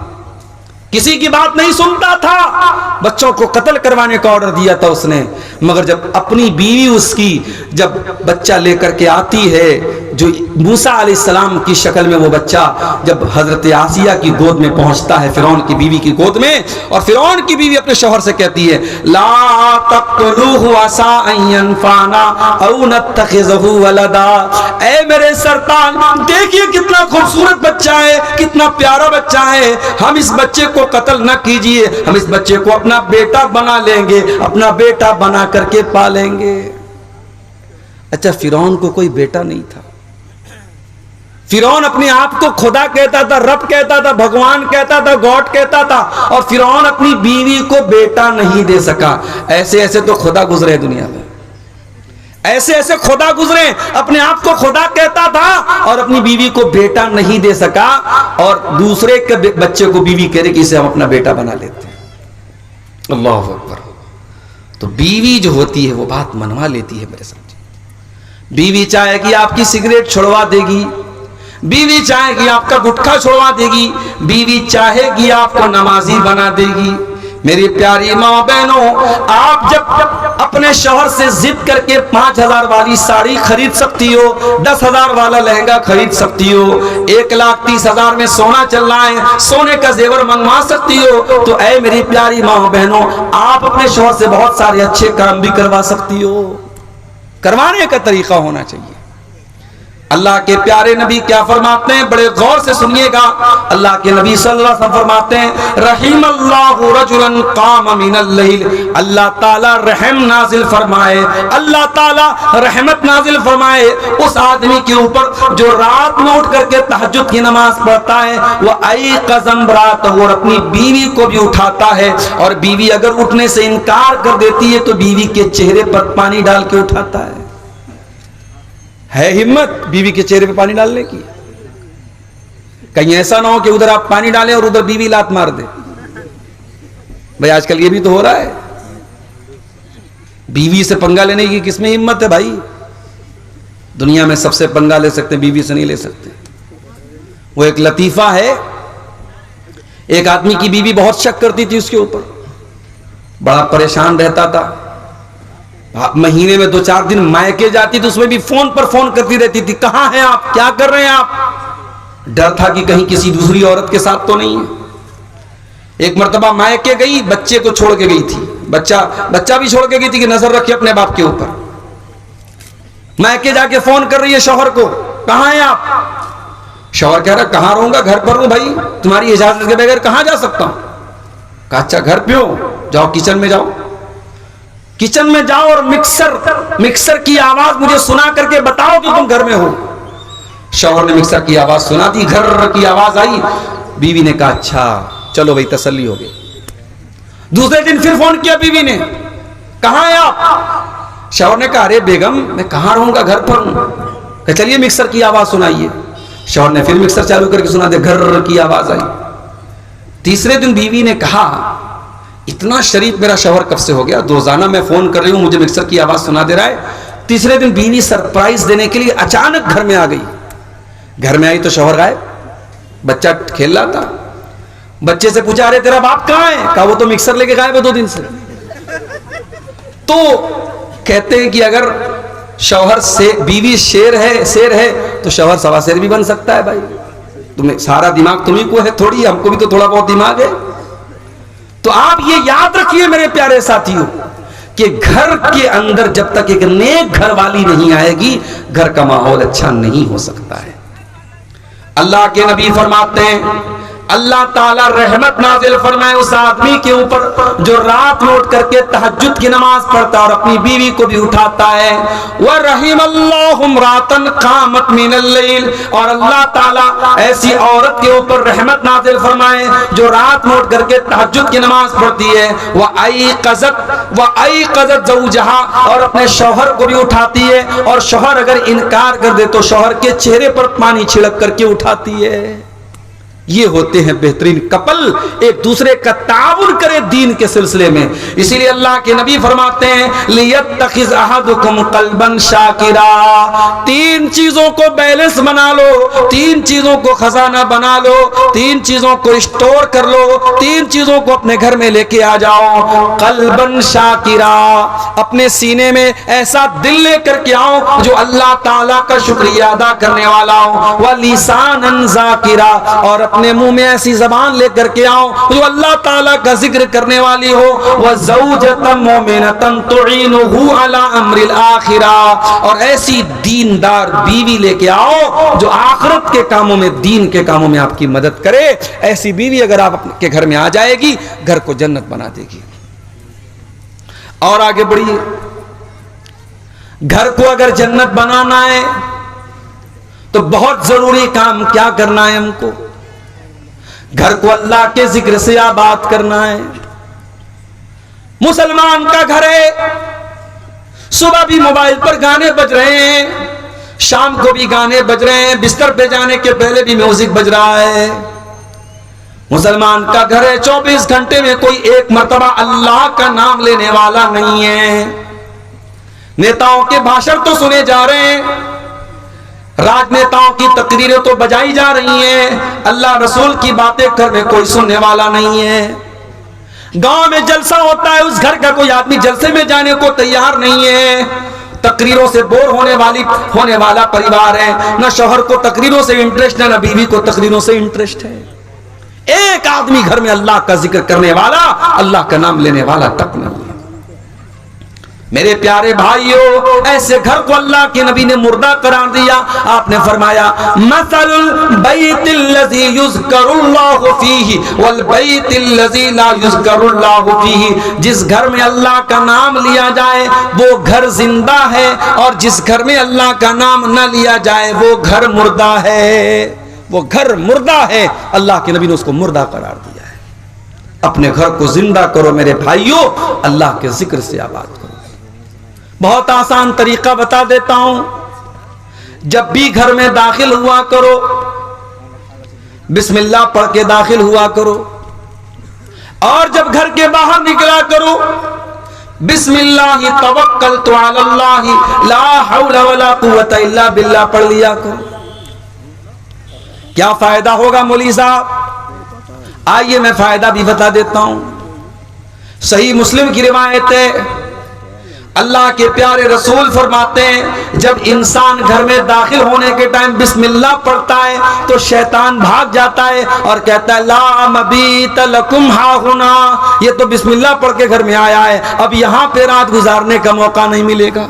S1: किसी की बात नहीं सुनता था, बच्चों को कत्ल करवाने का ऑर्डर दिया था उसने। मगर जब अपनी बीवी उसकी जब बच्चा लेकर के आती है, जो मूसा अलैहिस्सलाम की शक्ल में वो बच्चा जब हजरत आसिया की गोद में पहुंचता है, फिरौन की बीवी की गोद में, और फिरौन की बीवी अपने शौहर से कहती है, ला तक़्तुलूहु असा अन यनफ़ाना औ नत्तख़िज़हु वलदा। ऐ मेरे सरताज, देखिए कितना खूबसूरत बच्चा है, कितना प्यारा बच्चा है, हम इस बच्चे को कत्ल न कीजिए, हम इस बच्चे को अपना बेटा बना लेंगे, अपना बेटा बना करके पालेंगे। अच्छा, फिरौन को कोई बेटा नहीं था। फिरौन अपने आप को खुदा कहता था, रब कहता था, भगवान कहता था, गॉड कहता था, और फिरौन अपनी बीवी को बेटा नहीं दे सका। ऐसे ऐसे तो खुदा गुजरे दुनिया में, ऐसे ऐसे खुदा गुजरे। अपने आप को खुदा कहता था और अपनी बीवी को बेटा नहीं दे सका, और दूसरे के बच्चे को बीवी कह रही कि इसे हम अपना बेटा बना लेते हैं। अल्लाह अकबर। तो बीवी जो होती है वो बात मनवा लेती है मेरे साथ। बीवी चाहे कि आपकी सिगरेट छुड़वा देगी, बीवी चाहे कि आपका गुटखा छुड़वा देगी, बीवी चाहे कि आपको नमाजी बना देगी। मेरी प्यारी माँ बहनों, आप जब अपने शौहर से जिद करके 5,000 वाली साड़ी खरीद सकती हो, 10,000 वाला लहंगा खरीद सकती हो, 1,30,000 में सोना चल रहा है, सोने का जेवर मंगवा सकती हो, तो ऐ मेरी प्यारी माँ बहनों, आप अपने शौहर से बहुत सारे अच्छे काम भी करवा सकती हो। करवाने का तरीका होना चाहिए। अल्लाह के प्यारे नबी क्या फरमाते हैं, बड़े गौर से सुनिएगा। अल्लाह के नबी सल्लल्लाहु अलैहि वसल्लम फरमाते हैं, रहीमल्लाहु रजुलन काम मिनल लैल, अल्लाह ताला रहम नाजिल फरमाए, अल्लाह ताला रहमत नाजिल फरमाए उस आदमी के ऊपर जो रात में उठ करके तहज्जुद की नमाज पढ़ता है, वह आई कज़म रात, और अपनी बीवी को भी उठाता है, और बीवी अगर उठने से इनकार कर देती है तो बीवी के चेहरे पर पानी डाल के उठाता है हिम्मत बीवी के चेहरे पे पानी डालने की? कहीं ऐसा ना हो कि उधर आप पानी डालें और उधर बीवी लात मार दे। भाई आजकल ये भी तो हो रहा है। बीवी से पंगा लेने की किसमें हिम्मत है भाई? दुनिया में सबसे पंगा ले सकते, बीवी से नहीं ले सकते। वो एक लतीफा है, एक आदमी की बीवी बहुत शक करती थी उसके ऊपर, बड़ा परेशान रहता था। महीने में 2-4 दिन मायके जाती तो उसमें भी फोन पर फोन करती रहती थी, कहां हैं आप, क्या कर रहे हैं आप? डर था कि कहीं किसी दूसरी औरत के साथ तो नहीं है। एक मर्तबा मायके गई, बच्चे को छोड़ के गई थी, बच्चा भी छोड़ के गई थी कि नजर रखे अपने बाप के ऊपर। मायके जाके फोन कर रही है शौहर को, कहां हैं आप? शौहर कह रहा कहां रहूंगा, घर पर हूं भाई, तुम्हारी इजाजत के बगैर कहां जा सकता हूं? कहा अच्छा घर पे हो, जाओ किचन में जाओ, किचन में जाओ और मिक्सर की आवाज मुझे सुना करके बताओ कि तुम घर में हो। शौहर ने मिक्सर की आवाज सुना दी, घर की आवाज आई। बीवी ने कहा अच्छा चलो भाई तसल्ली हो गई। दूसरे दिन फिर फोन किया बीवी ने, कहां है आप? शौहर ने कहा अरे बेगम मैं कहां रहूंगा, घर पर हूं। चलिए मिक्सर की आवाज सुनाइए। शौहर ने फिर मिक्सर चालू करके सुना दे, घर की आवाज आई। तीसरे दिन बीवी ने कहा इतना शरीफ मेरा शौहर कब से हो गया, रोजाना मैं फोन कर रही हूं मुझे मिक्सर की आवाज सुना दे रहा है। तीसरे दिन बीवी सरप्राइज देने के लिए अचानक घर में आ गई। घर में आई तो शौहर गायब, बच्चा खेल रहा था। बच्चे से पूछा अरे तेरा बाप कहां है? कहा वो तो मिक्सर लेके गायब है 2 दिन से। तो कहते हैं कि अगर शौहर से बीवी शेर है तो शौहर सवा शेर भी बन सकता है भाई। तुम्हें सारा दिमाग तुम्ही को है थोड़ी, हमको भी तो थोड़ा बहुत दिमाग है। तो आप ये याद रखिए मेरे प्यारे साथियों कि घर के अंदर जब तक एक नेक घर वाली नहीं आएगी, घर का माहौल अच्छा नहीं हो सकता है। अल्लाह के नबी फरमाते हैं अल्लाह ताला रहमत नाजिल फरमाए उस आदमी के ऊपर जो रात में उठ करके तहज्जुद की नमाज पढ़ता है और अपनी बीवी को भी उठाता है। व रहिमल्लाहु इम्रातन कामत मिनल लैल, और अल्लाह ताला ऐसी औरत के ऊपर रहमत नाजिल फरमाए जो रात में उठ करके तहज्जुद की नमाज पढ़ती है। व अयक़ज़त ज़ौजहा, और अपने शौहर को भी उठाती है, और शौहर अगर इनकार कर दे तो शौहर के चेहरे पर पानी छिड़क करके उठाती है। ये होते हैं बेहतरीन कपल, एक दूसरे का ताउन करे दीन के सिलसिले में। इसीलिए अल्लाह के नबी फरमाते हैं लियत्तखिज़ अहदुकुम क़ल्बन शाकिरा, 3 चीजों को बैलेंस बना लो, 3 चीजों को खजाना बना लो, 3 चीजों को स्टोर कर लो, 3 चीजों को अपने घर में लेके आ जाओ। क़ल्बन शाकिरा, अपने सीने में ऐसा दिल लेकर के आओ जो अल्लाह ताला का शुक्रिया अदा करने वाला हो। व लिसानन ज़ाकिरा, और अपने मुंह में ऐसी जबान लेकर के आओ जो अल्लाह ताला का जिक्र करने वाली हो। व ज़ौजतन मुमिनतन तुईनुहु अला अम्रिल आखिरा, और ऐसी दीनदार बीवी लेके आओ जो आखिरत के कामों में, दीन के कामों में आपकी मदद करे। ऐसी बीवी अगर आपके घर में आ जाएगी, घर को जन्नत बना देगी। और आगे बढ़िए, घर को अगर जन्नत बनाना है तो बहुत जरूरी काम क्या करना है हमको? घर को अल्लाह के जिक्र से आबाद करना है। मुसलमान का घर है, सुबह भी मोबाइल पर गाने बज रहे हैं, शाम को भी गाने बज रहे हैं, बिस्तर पे जाने के पहले भी म्यूजिक बज रहा है। मुसलमान का घर है, 24 घंटे में कोई एक मर्तबा अल्लाह का नाम लेने वाला नहीं है। नेताओं के भाषण तो सुने जा रहे हैं, राजनेताओं की तकरीरें तो बजाई जा रही हैं, अल्लाह रसूल की बातें करने कोई सुनने वाला नहीं है। गांव में जलसा होता है, उस घर का कोई आदमी जलसे में जाने को तैयार नहीं है। तकरीरों से बोर होने वाला परिवार है, न शौहर को तकरीरों से इंटरेस्ट है, न बीवी को तकरीरों से इंटरेस्ट है। एक आदमी घर में अल्लाह का जिक्र करने वाला, अल्लाह का नाम लेने वाला तक नहीं है। मेरे प्यारे भाइयों, ऐसे घर को अल्लाह के नबी ने मुर्दा करार दिया। आपने फरमाया मसलुल बैतिल्लज़ी युज़करुल्लाहु फीही वल बैतिल्लज़ी ला युज़करुल्लाहु फीही, जिस घर में अल्लाह का नाम लिया जाए वो घर जिंदा है, और जिस घर में अल्लाह का नाम न लिया जाए वो घर मुर्दा है। वो घर मुर्दा है, अल्लाह के नबी ने उसको मुर्दा करार दिया है। अपने घर को जिंदा करो मेरे भाइयों, अल्लाह के जिक्र से आबाद करो। बहुत आसान तरीका बता देता हूं। जब भी घर में दाखिल हुआ करो, बिस्मिल्लाह पढ़ के दाखिल हुआ करो, और जब घर के बाहर निकला करो बिस्मिल्लाह तवक्कलतु अलल्लाह ला हौला वला कुव्वता इल्ला बिल्लाह पढ़ लिया करो। क्या फायदा होगा मौलवी साहब? आइए मैं फायदा भी बता देता हूं। सही मुस्लिम की रिवायत है, अल्लाह के प्यारे रसूल फरमाते हैं जब इंसान घर में दाखिल होने के टाइम बिस्मिल्लाह पढ़ता है तो शैतान भाग जाता है और कहता है ला मबीत लकुम हाहुना, ये तो बिस्मिल्लाह पढ़ के घर में आया है, अब यहां पे रात गुजारने का मौका नहीं मिलेगा।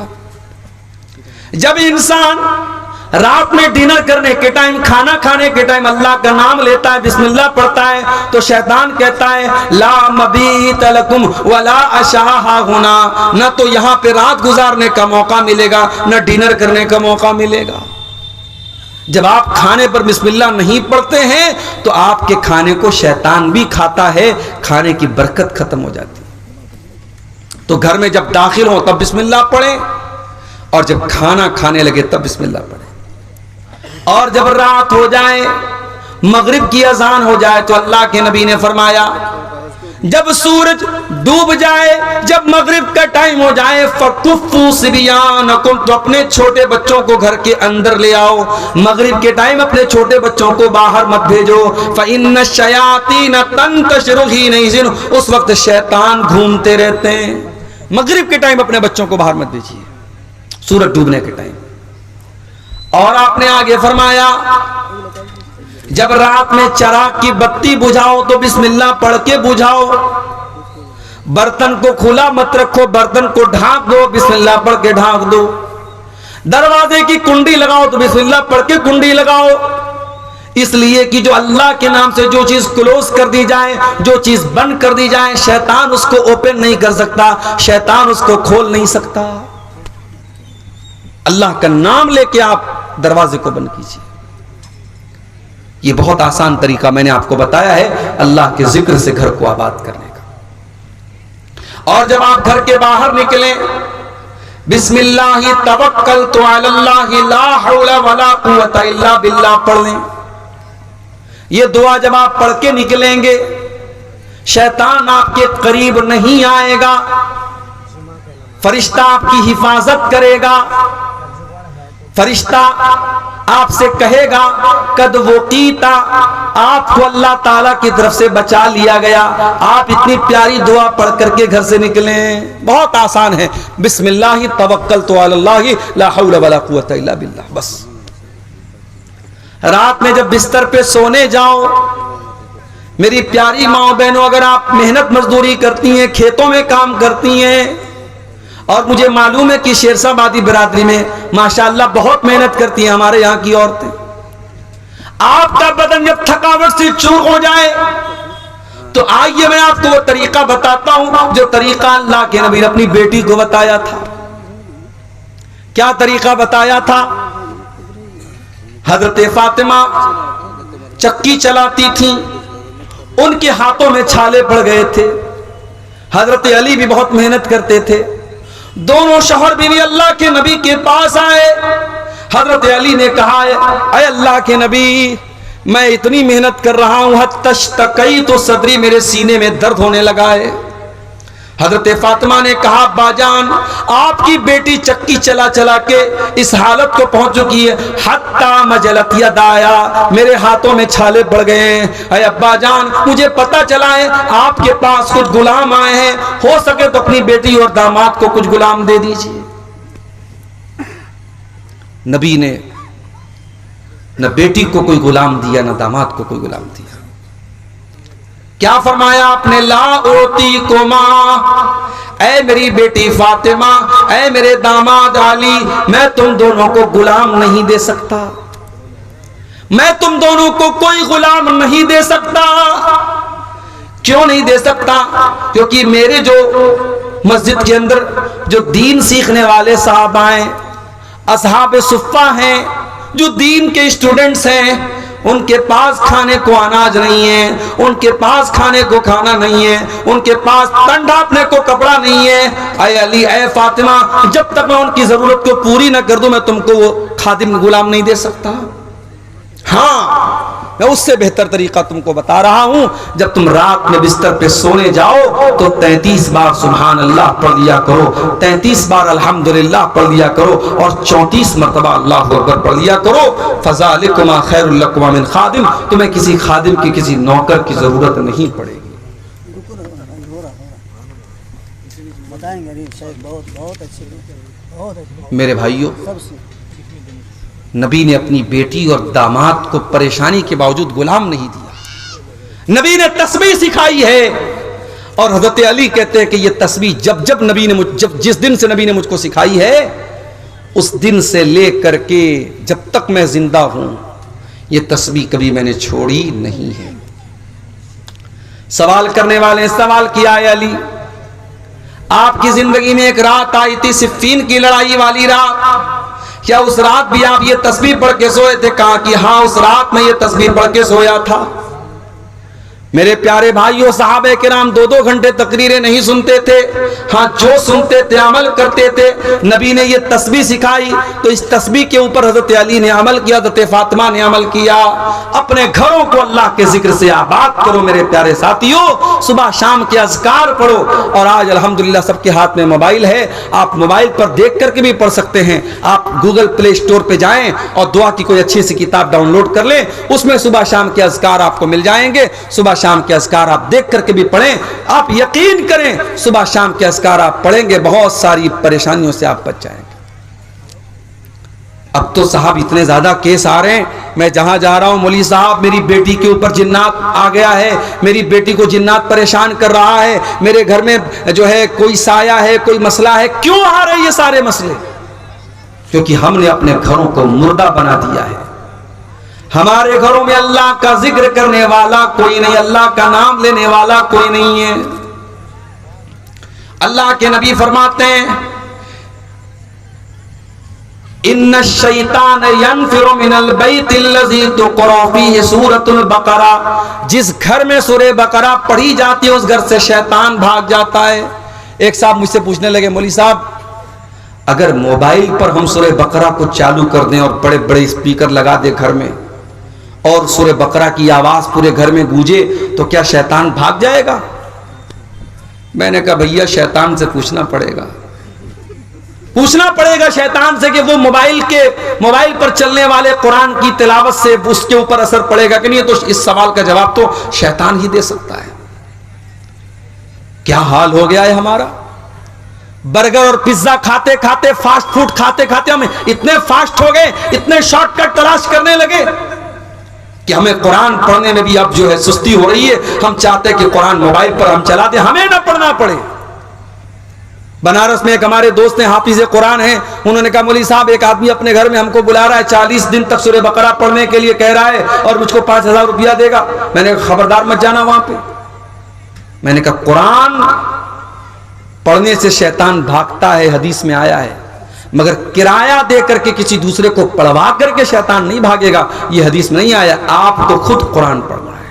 S1: जब इंसान रात में डिनर करने के टाइम, खाना खाने के टाइम अल्लाह का नाम लेता है, बिस्मिल्लाह पढ़ता है, तो शैतान कहता है ला मबीत लकुम वला अशाहा हुना, न तो यहां पे रात गुजारने का मौका मिलेगा न डिनर करने का मौका मिलेगा। जब आप खाने पर बिस्मिल्लाह नहीं पढ़ते हैं तो आपके खाने को शैतान भी खाता है, खाने की बरकत खत्म हो जाती है। तो घर में जब दाखिल हो तब बिस्मिल्लाह पढ़ें और जब खाना खाने लगे तब बिस्मिल्लाह पढ़ें। और जब रात हो जाए, मगरिब की अजान हो जाए, तो अल्लाह के नबी ने फरमाया जब सूरज डूब जाए, जब मगरिब का टाइम हो जाए, फकुफ्फू सिबियानकुम, तो अपने छोटे बच्चों को घर के अंदर ले आओ। मगरिब के टाइम अपने छोटे बच्चों को बाहर मत भेजो। फ़इन्न शयातीन तंतशिरु हीन इज़िन, उस वक्त शैतान घूमते रहते हैं। मगरिब के टाइम अपने बच्चों को बाहर मत भेजिए, सूरज डूबने के टाइम। और आपने आगे फरमाया जब रात में चिराग की बत्ती बुझाओ तो बिस्मिल्लाह पढ़ के बुझाओ। बर्तन को खुला मत रखो, बर्तन को ढांक दो, बिस्मिल्लाह पढ़ के ढांक दो। दरवाजे की कुंडी लगाओ तो बिस्मिल्लाह पढ़ के कुंडी लगाओ, इसलिए कि जो अल्लाह के नाम से जो चीज क्लोज कर दी जाए, जो चीज बंद कर दी जाए, शैतान उसको ओपन नहीं कर सकता, शैतान उसको खोल नहीं सकता। अल्लाह का नाम लेके आप दरवाजे को बंद कीजिए। यह बहुत आसान तरीका मैंने आपको बताया है अल्लाह के जिक्र से घर को आबाद करने का। और जब आप घर के बाहर निकलें, बिस्मिल्लाहि तवक्कलतु अलल्लाहि ला हौला वला कुव्वता इल्ला बिल्लाह पढ़ लें। यह दुआ जब आप पढ़ के निकलेंगे, शैतान आपके करीब नहीं आएगा, फरिश्ता आपकी हिफाजत करेगा। फरिश्ता आपसे कहेगा कद वक़ीता, आपको अल्लाह ताला की तरफ से बचा लिया गया। आप इतनी प्यारी दुआ पढ़ करके घर से निकलें, बहुत आसान है। बिस्मिल्लाहि तवक्कलतु अलल्लाहि ला हौला वला कुव्वता इल्ला बिल्लाह। बस रात में जब बिस्तर पे सोने जाओ, मेरी प्यारी माओ बहनों, अगर आप मेहनत मजदूरी करती हैं, खेतों में काम करती हैं, और मुझे मालूम है कि शेरशाबादी बिरादरी में माशाअल्लाह बहुत मेहनत करती हैं हमारे यहाँ की औरतें, आपका बदन जब थकावट से चूर हो जाए तो आइए मैं आपको वो तरीका बताता हूं जो तरीका अल्लाह के नबी ने अपनी बेटी को बताया था। क्या तरीका बताया था? हजरत फातिमा चक्की चलाती थी, उनके हाथों में छाले पड़ गए थे। हजरत अली भी बहुत मेहनत करते थे। दोनों शौहर बीवी अल्लाह के नबी के पास आए। हजरत अली ने कहा ऐ अल्लाह के नबी, मैं इतनी मेहनत कर रहा हूं, हत्तशतकई तो सदरी, मेरे सीने में दर्द होने लगा है। हजरत फातिमा ने कहा बाजान, आपकी बेटी चक्की चला चला के इस हालत को पहुंच चुकी है, हत्ता मजलत यदाया, मेरे हाथों में छाले पड़ गए हैं। अरे अब्बा जान, मुझे पता चला है आपके पास कुछ गुलाम आए हैं, हो सके तो अपनी बेटी और दामाद को कुछ गुलाम दे दीजिए। नबी ने न बेटी को कोई गुलाम दिया, न दामाद को कोई गुलाम दिया। क्या फरमाया आपने? ला ओती कोमा, ऐ मेरी बेटी फातिमा, ऐ मेरे दामाद अली, मैं तुम दोनों को गुलाम नहीं दे सकता, मैं तुम दोनों को कोई गुलाम नहीं दे सकता। क्यों नहीं दे सकता? क्योंकि मेरे जो मस्जिद के अंदर जो दीन सीखने वाले साहब आए, असहाब सुफ़्फ़ा हैं, जो दीन के स्टूडेंट्स हैं, उनके पास खाने को अनाज नहीं है, उनके पास खाने को खाना नहीं है, उनके पास तन ढांपने को कपड़ा नहीं है। ऐ अली, ऐ फातिमा, जब तक मैं उनकी जरूरत को पूरी ना कर दूं, मैं तुमको वो खादिम गुलाम नहीं दे सकता। हाँ, मैं उससे बेहतर तरीका तुमको बता रहा हूं। जब तुम रात में बिस्तर पे सोने जाओ तो 33 बार सुभान अल्लाह पढ़ लिया करो, 33 बार अल्हम्दुलिल्लाह पढ़ लिया करो, और 34 मरतबा अल्लाहु अकबर पढ़ लिया करो। फज़ालिकुमा खैरुल लकुमा मिन खादिम, तुम्हें किसी खादिम की, किसी नौकर की जरूरत नहीं पड़ेगी।
S2: जाएंगे नहीं शेख, बहुत बहुत अच्छे, बहुत अच्छे।
S1: मेरे भाइयों,
S2: सबसे
S1: नबी ने अपनी बेटी और दामाद को परेशानी के बावजूद गुलाम नहीं दिया। नबी ने तस्बीह सिखाई है। और हजरत अली कहते हैं कि ये तस्बीह जब जिस दिन से नबी ने मुझको सिखाई है, उस दिन से लेकर के जब तक मैं जिंदा हूं, ये तस्बीह कभी मैंने छोड़ी नहीं है। सवाल करने वाले सवाल किया है, अली आपकी जिंदगी में एक रात आई थी, सिफ़ीन की लड़ाई वाली रात, क्या उस रात भी आप ये तस्बीह पढ़ के सोए थे? कहा कि हाँ, उस रात में ये तस्बीह पढ़ के सोया था। मेरे प्यारे भाइयों, सहाबे किराम 2-2 घंटे तकरीरें नहीं सुनते थे। हाँ, जो सुनते थे अमल करते थे। नबी ने ये तस्बीह सिखाई तो इस तस्बीह के ऊपर हजरत अली ने अमल किया, हजरत फातिमा ने अमल किया। अपने घरों को अल्लाह के जिक्र से आबाद करो मेरे प्यारे साथियों, सुबह शाम के अज़कार पढ़ो। और आज अल्हम्दुलिल्लाह सबके हाथ में मोबाइल है, आप मोबाइल पर देख करके भी पढ़ सकते हैं। आप गूगल प्ले स्टोर पे जाएं और दुआ की कोई अच्छी सी किताब डाउनलोड कर लें, उसमें सुबह शाम के अज़कार आपको मिल जाएंगे। सुबह शाम के अज़कार आप देख करके भी पढ़ें। आप यकीन करें, सुबह शाम के अज़कार आप पढ़ेंगे, बहुत सारी परेशानियों से आप बच जाएंगे। अब तो साहब इतने ज्यादा केस आ रहे हैं, मैं जहां जा रहा हूं, मौलवी साहब मेरी बेटी के ऊपर जिन्नात आ गया है, मेरी बेटी को जिन्नात परेशान कर रहा है, मेरे घर में जो है कोई साया है, कोई मसला है। क्यों आ रहे ये सारे मसले? क्योंकि हमने अपने घरों को मुर्दा बना दिया है। हमारे घरों में अल्लाह का जिक्र करने वाला कोई नहीं, अल्लाह का नाम लेने वाला कोई नहीं है। अल्लाह के नबी फरमाते हैं, इन्ना शैतान यनफिरु मिनल बैतिल्लज़ी तुक़रा फ़ीहि सूरतुल बकरा। जिस घर में सूरह बकरा पढ़ी जाती है, उस घर से शैतान भाग जाता है। एक साहब मुझसे पूछने लगे, मौलवी साहब अगर मोबाइल पर हम सूरह बकरा को चालू कर दें और बड़े बड़े स्पीकर लगा दें घर में और सूरह बकरा की आवाज पूरे घर में गूंजे, तो क्या शैतान भाग जाएगा? मैंने कहा भैया शैतान से पूछना पड़ेगा शैतान से कि वो मोबाइल पर चलने वाले कुरान की तिलावत से उसके ऊपर असर पड़ेगा कि नहीं। तो इस सवाल का जवाब तो शैतान ही दे सकता है। क्या हाल हो गया है हमारा। बर्गर और पिज्जा खाते खाते, फास्ट फूड खाते खाते हम इतने फास्ट हो गए, इतने शॉर्टकट तलाश करने लगे कि हमें कुरान पढ़ने में भी अब जो है सुस्ती हो रही है। हम चाहते हैं कि कुरान मोबाइल पर हम चला दें, हमें ना पढ़ना पड़े। बनारस में एक हमारे दोस्त हैं, हाफिज कुरान हैं, उन्होंने कहा मौलवी साहब एक आदमी अपने घर में हमको बुला रहा है, 40 दिन तक सूरह बकरा पढ़ने के लिए कह रहा है और मुझको 5000 रुपया देगा। मैंने कहा खबरदार मत जाना वहां पे। मैंने कहा कुरान पढ़ने से शैतान भागता है, हदीस में आया है, मगर किराया दे करके किसी दूसरे को पढ़वा करके शैतान नहीं भागेगा, ये हदीस में नहीं आया। आप तो खुद कुरान पढ़ना है।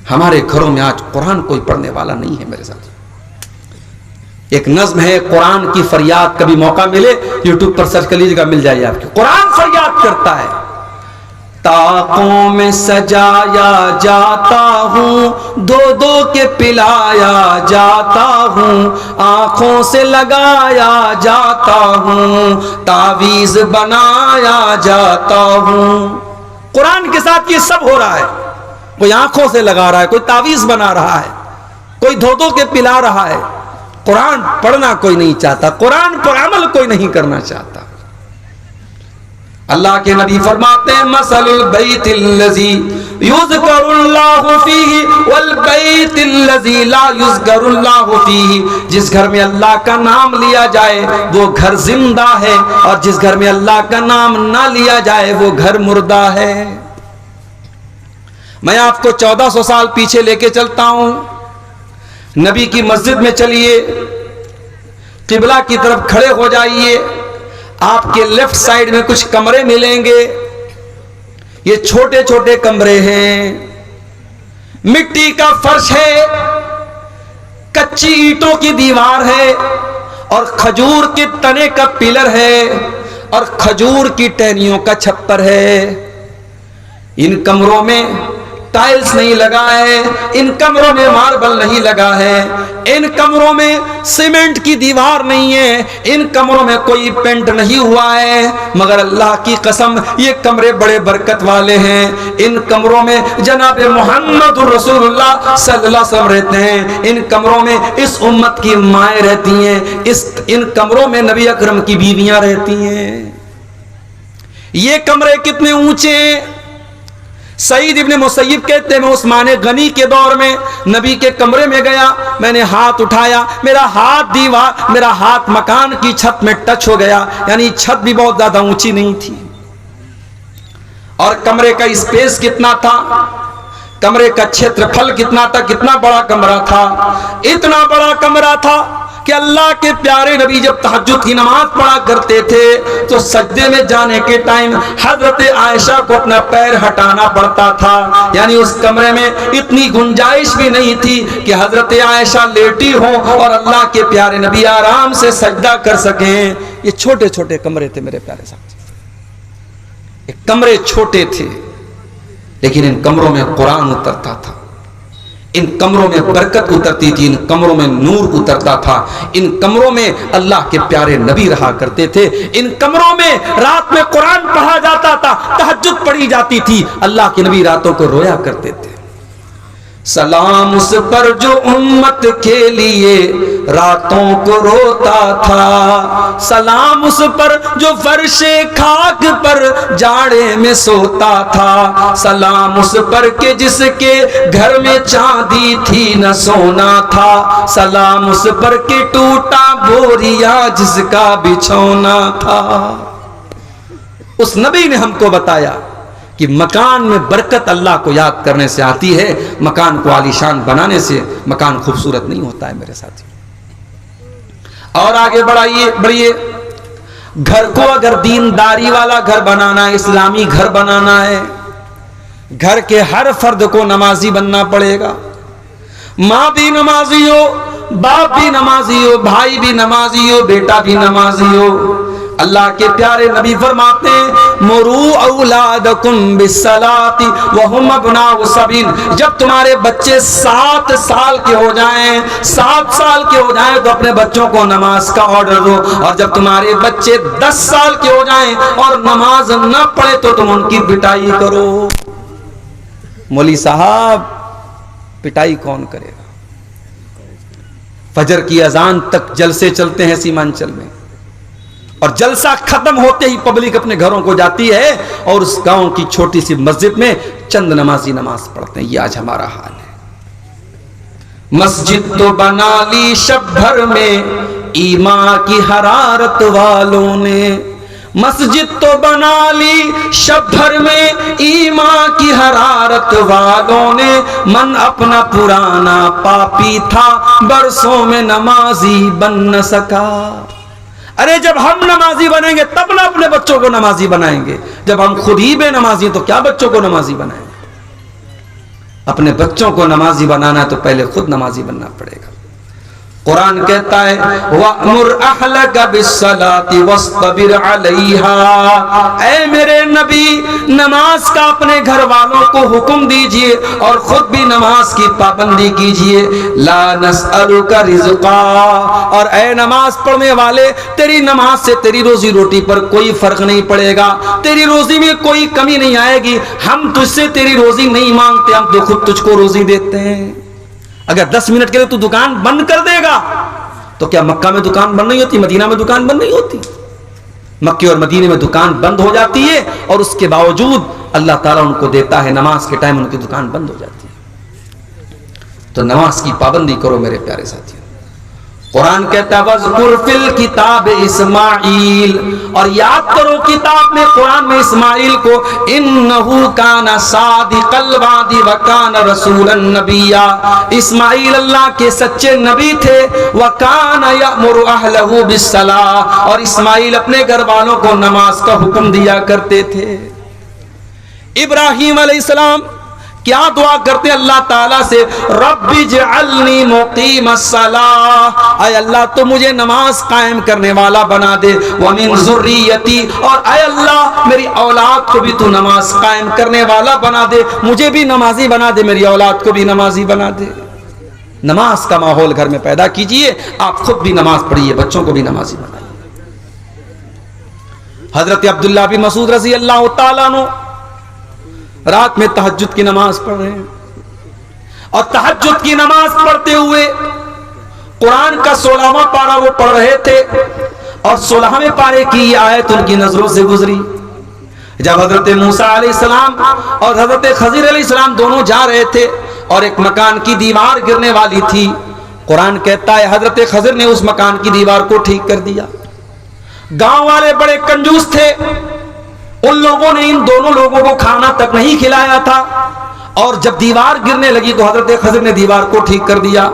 S1: हमारे घरों में आज कुरान कोई पढ़ने वाला नहीं है मेरे साथ। एक नज्म है, कुरान की फरियाद, कभी मौका मिले यूट्यूब पर सर्च कर लीजिएगा, मिल जाएगी आपको। कुरान फरियाद करता है, ताकों में सजाया जाता हूँ, दो दो के पिलाया जाता हूँ, आंखों से लगाया जाता हूँ, तावीज बनाया जाता हूँ। कुरान के साथ ये सब हो रहा है। कोई आंखों से लगा रहा है, कोई तावीज बना रहा है, कोई धो धो के पिला रहा है। कुरान पढ़ना कोई नहीं चाहता, कुरान पर अमल कोई नहीं करना चाहता। अल्लाह के नबी फरमाते हैं, मसलुल बैतिल्लज़ी युज़करुल्लाहु फ़ीही वल बैतिल्लज़ी ला युज़करुल्लाहु फ़ीही। जिस घर में अल्लाह का नाम लिया जाए वो घर जिंदा है, और जिस घर में अल्लाह का नाम ना लिया जाए वो घर मुर्दा है। मैं आपको 1400 साल पीछे लेके चलता हूं। नबी की मस्जिद में चलिए, किबला की तरफ खड़े हो जाइए, आपके लेफ्ट साइड में कुछ कमरे मिलेंगे। ये छोटे छोटे कमरे हैं, मिट्टी का फर्श है, कच्ची ईंटों की दीवार है, और खजूर के तने का पिलर है, और खजूर की टहनियों का छप्पर है। इन कमरों में टाइल्स नहीं लगा है, इन कमरों में मार्बल नहीं लगा है, इन कमरों में सीमेंट की दीवार नहीं है, इन कमरों में कोई पेंट नहीं हुआ है, मगर अल्लाह की कसम ये कमरे बड़े बरकत वाले हैं। इन कमरों में जनाब मोहम्मद रसूलुल्लाह सल्लल्लाहु अलैहि वसल्लम रहते हैं, इन कमरों में इस उम्मत की माएँ रहती हैं, इन कमरों में नबी अकरम की बीवियां रहती हैं। ये कमरे कितने ऊंचे हैं। सईद इब्ने मुसय्यब कहते हैं, मैं उस्मान गनी के दौर में नबी के कमरे में गया, मैंने हाथ उठाया, मेरा हाथ मकान की छत में टच हो गया, यानी छत भी बहुत ज्यादा ऊंची नहीं थी। और कमरे का स्पेस कितना था, कमरे का क्षेत्रफल कितना था, कितना बड़ा कमरा था। इतना बड़ा कमरा था कि अल्लाह के प्यारे नबी जब तहज्जुद की नमाज पढ़ा करते थे तो सजदे में जाने के टाइम हजरत आयशा को अपना पैर हटाना पड़ता था, यानी उस कमरे में इतनी गुंजाइश भी नहीं थी कि हजरत आयशा लेटी हो और अल्लाह के प्यारे नबी आराम से सजदा कर सकें। ये छोटे छोटे कमरे थे मेरे प्यारे साहब, ये कमरे छोटे थे, लेकिन इन कमरों में कुरान उतरता था, इन कमरों में बरकत उतरती थी, इन कमरों में नूर उतरता था, इन कमरों में अल्लाह के प्यारे नबी रहा करते थे, इन कमरों में रात में कुरान पढ़ा जाता था, तहज्जुद पढ़ी जाती थी, अल्लाह के नबी रातों को रोया करते थे। सलाम उस पर जो उम्मत के लिए रातों को रोता था, सलाम उस पर जो फर्शे खाक पर जाड़े में सोता था, सलाम उस पर के जिसके घर में चांदी थी न सोना था, सलाम उस पर के टूटा बोरिया जिसका बिछौना था। उस नबी ने हमको बताया कि मकान में बरकत अल्लाह को याद करने से आती है, मकान को आलीशान बनाने से मकान खूबसूरत नहीं होता है मेरे साथी। और आगे बढ़िए, घर को अगर दीनदारी वाला घर बनाना है, इस्लामी घर बनाना है, घर के हर फर्द को नमाजी बनना पड़ेगा। माँ भी नमाजी हो, बाप भी नमाजी हो, भाई भी नमाजी हो, बेटा भी नमाजी हो। अल्लाह के प्यारे नबी फरमाते हैं, मुरू औलादकुम बिस्सलाती व हुम अबनाउ सबील। जब तुम्हारे बच्चे 7 साल के हो जाएं, 7 साल के हो जाएं तो अपने बच्चों को नमाज का ऑर्डर दो, और जब तुम्हारे बच्चे 10 साल के हो जाएं और नमाज न पढ़े तो तुम उनकी पिटाई करो। मौली साहब, पिटाई कौन करेगा? फजर की अजान तक जलसे चलते हैं सीमांचल में, और जलसा खत्म होते ही पब्लिक अपने घरों को जाती है और उस गांव की छोटी सी मस्जिद में चंद नमाजी नमाज पढ़ते हैं। ये आज हमारा हाल है। मस्जिद तो बना ली शब भर में ईमान की हरारत वालों ने, मस्जिद तो बना ली शब भर में ईमान की हरारत वालों ने, मन अपना पुराना पापी था बरसों में नमाजी बन न सका। अरे जब हम नमाजी बनेंगे तब ना अपने बच्चों को नमाजी बनाएंगे, जब हम खुद ही बेनमाजी तो क्या बच्चों को नमाजी बनाएंगे? अपने बच्चों को नमाजी बनाना है तो पहले खुद नमाजी बनना पड़ेगा। कुरान कहता है, वअमुर अहलका बिस्सलाति वस्तबिर अलैहा। ऐ मेरे नबी, नमाज का अपने घर वालों को हुक्म दीजिए और खुद भी नमाज की पाबंदी कीजिए। ला नसअलुका रिज़्क़ा, और ऐ नमाज पढ़ने वाले, तेरी नमाज से तेरी रोजी रोटी पर कोई फर्क नहीं पड़ेगा, तेरी रोजी में कोई कमी नहीं आएगी। हम तुझसे तेरी रोजी नहीं मांगते, हम तो खुद तुझको रोजी देते हैं। अगर 10 मिनट के लिए तू दुकान बंद कर देगा तो क्या मक्का में दुकान बंद नहीं होती, मदीना में दुकान बंद नहीं होती? मक्के और मदीने में दुकान बंद हो जाती है और उसके बावजूद अल्लाह ताला उनको देता है, नमाज के टाइम उनकी दुकान बंद हो जाती है। तो नमाज की पाबंदी करो मेरे प्यारे साथियों। कुरान कहता है, वज़कुर फिल किताब इस्माइल, और याद करो किताब में, कुरान में इस्माइल को, इन्नहु काना सादिक़ल वादी व काना रसूलन नबिया। इस्माइल अल्लाह के सच्चे नबी थे। व काना यअमुरु अहलहु बिस्सलाह, और इस्माइल अपने घर वालों को नमाज का हुक्म दिया करते थे। इब्राहीम अलैहिस्सलाम क्या दुआ करते हैं अल्लाह ताला से? रब्बी जअलनी मुकीमस्सलाह, ऐ अल्लाह तो मुझे नमाज कायम करने वाला बना दे, व मिन ज़ुर्रियती, और ऐ अल्लाह मेरी औलाद को भी तू नमाज कायम करने वाला बना दे, मुझे भी नमाजी बना दे, मेरी औलाद को भी नमाजी बना दे। नमाज का माहौल घर में पैदा कीजिए, आप खुद भी नमाज पढ़िए, बच्चों को भी नमाजी बनाइए। हजरत अब्दुल्लाह बिन मसूद रज़ी अल्लाह तआला अन्हु रात में तहज्जुद की नमाज पढ़ रहे हैं, और तहज्जुद की नमाज पढ़ते हुए कुरान का 16वां पारा वो पढ़ रहे थे, और 16वें पारे की ये आयत उनकी नजरों से गुजरी। जब हजरत मूसा अलैहिस्सलाम और हजरत खजीर अलैहिस्सलाम दोनों जा रहे थे, और एक मकान की दीवार गिरने वाली थी, कुरान कहता है हजरत खजीर ने उस मकान की दीवार को ठीक कर दिया। गांव वाले बड़े कंजूस थे, उन लोगों ने इन दोनों लोगों को खाना तक नहीं खिलाया था, और जब दीवार गिरने लगी तो हजरत खजीर ने दीवार को ठीक कर दिया।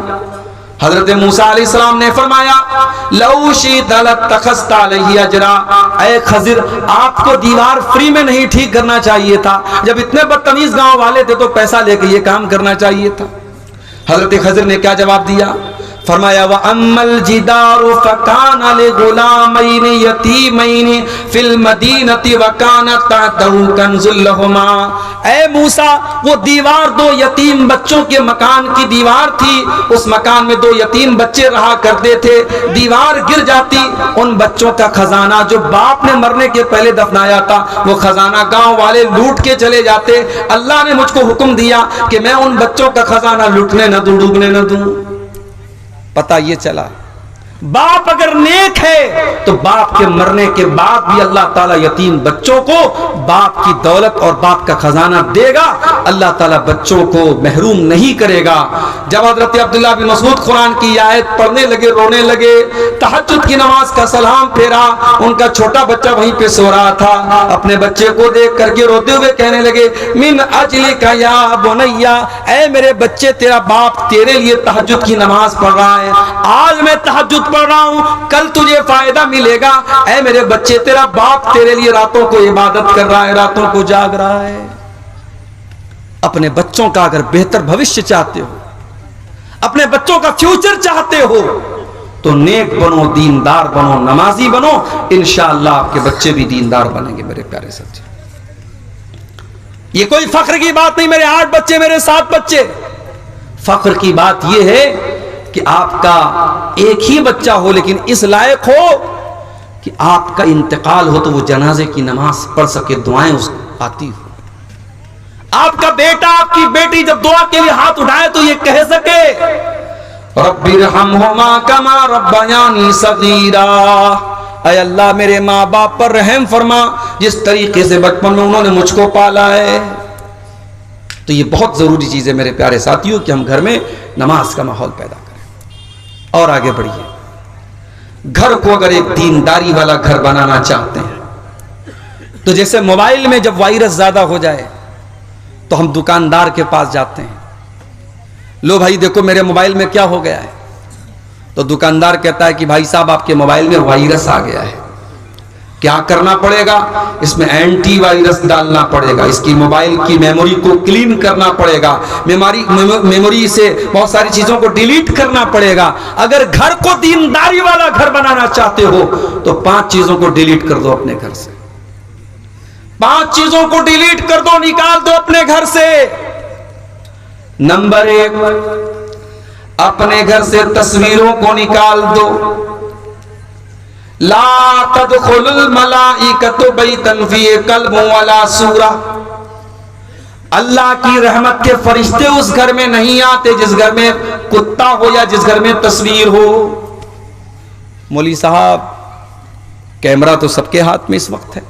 S1: हजरत मूसा अलैहिस्सलाम ने फरमाया लौ शीता लत्तखज़ता अलैहि अजरा, ऐ खजीर आपको दीवार फ्री में नहीं ठीक करना चाहिए था, जब इतने बदतमीज गांव वाले थे तो पैसा लेकर ये काम करना चाहिए था। हजरत खजीर ने क्या जवाब दिया? फरमाया व अम्मल जिदारु फकान लिगुलामैनि यतीमैनि फिल मदीनति व कान तहतहु कंजुल लहुमा, ऐ मूसा वो दीवार दो यतीम बच्चों के मकान की दीवार थी, उस मकान में दो यतीम बच्चे रहा करते थे, दीवार गिर जाती, उन बच्चों का खजाना जो बाप ने मरने के पहले दफनाया था वो खजाना गांव वाले लूट के चले जाते। अल्लाह ने मुझको हुक्म दिया कि मैं उन बच्चों का खजाना लूटने न दूं, डूबने न दूं। पता ये चला बाप अगर नेक है तो बाप के मरने के बाद भी अल्लाह ताला यतीम बच्चों को बाप की दौलत और बाप का खजाना देगा, अल्लाह ताला बच्चों को महरूम नहीं करेगा। जब हजरत अब्दुल्लाह बिन मसूद कुरान की आयत पढ़ने लगे, रोने लगे, तहज्जुद की नमाज का सलाम फेरा, उनका छोटा बच्चा वहीं पे सो रहा था, अपने बच्चे को देख करके रोते हुए कहने लगे मिन अजलिका या बुनैया, ऐ मेरे बच्चे तेरा बाप तेरे लिए तहज्जुद की नमाज पढ़ रहा है, आज मैं तहज्जुद पढ़ रहा हूं, कल तुझे फायदा मिलेगा। ऐ मेरे बच्चे तेरा बाप तेरे लिए रातों को इबादत कर रहा है, रातों को जाग रहा है। अपने बच्चों का अगर बेहतर भविष्य चाहते हो, अपने बच्चों का फ्यूचर चाहते हो, तो नेक बनो, दीनदार बनो, नमाजी बनो, इंशाअल्लाह आपके बच्चे भी दीनदार बनेंगे। मेरे प्यारे सच्चे, ये कोई फख्र की बात नहीं मेरे 8 बच्चे, मेरे 7 बच्चे, फख्र की बात यह है कि आपका एक ही बच्चा हो लेकिन इस लायक हो कि आपका इंतकाल हो तो वो जनाजे की नमाज पढ़ सके, दुआएं उसको आती हो। आपका बेटा आपकी बेटी जब दुआ के लिए हाथ उठाए तो ये कह सके रब्बिरहमहुमा कमा रब्बयानी सगीरा, ऐ अल्लाह मेरे माँ बाप पर रहम फरमा जिस तरीके से बचपन में उन्होंने मुझको पाला है। तो ये बहुत जरूरी चीज है मेरे प्यारे साथियों कि हम घर में नमाज का माहौल पैदा करें। और आगे बढ़िए, घर को अगर एक दीनदारी वाला घर बनाना चाहते हैं तो जैसे मोबाइल में जब वायरस ज्यादा हो जाए तो हम दुकानदार के पास जाते हैं, लो भाई देखो मेरे मोबाइल में क्या हो गया है, तो दुकानदार कहता है कि भाई साहब आपके मोबाइल में वायरस आ गया है, क्या करना पड़ेगा, इसमें एंटी वायरस डालना पड़ेगा, इसकी मोबाइल की मेमोरी को क्लीन करना पड़ेगा, मेमोरी से बहुत सारी चीजों को डिलीट करना पड़ेगा। अगर घर को दीनदारी वाला घर बनाना चाहते हो तो 5 चीजों को डिलीट कर दो अपने घर से, 5 चीजों को डिलीट कर दो, निकाल दो अपने घर से। नंबर 1, अपने घर से तस्वीरों को निकाल दो। ला तदखुलुल मलाइकतु बैतन फीहि कल्बुन वला सूरा, अल्लाह की रहमत के फरिश्ते उस घर में नहीं आते जिस घर में कुत्ता हो या जिस घर में तस्वीर हो। मौली साहब कैमरा तो सबके हाथ में इस वक्त है,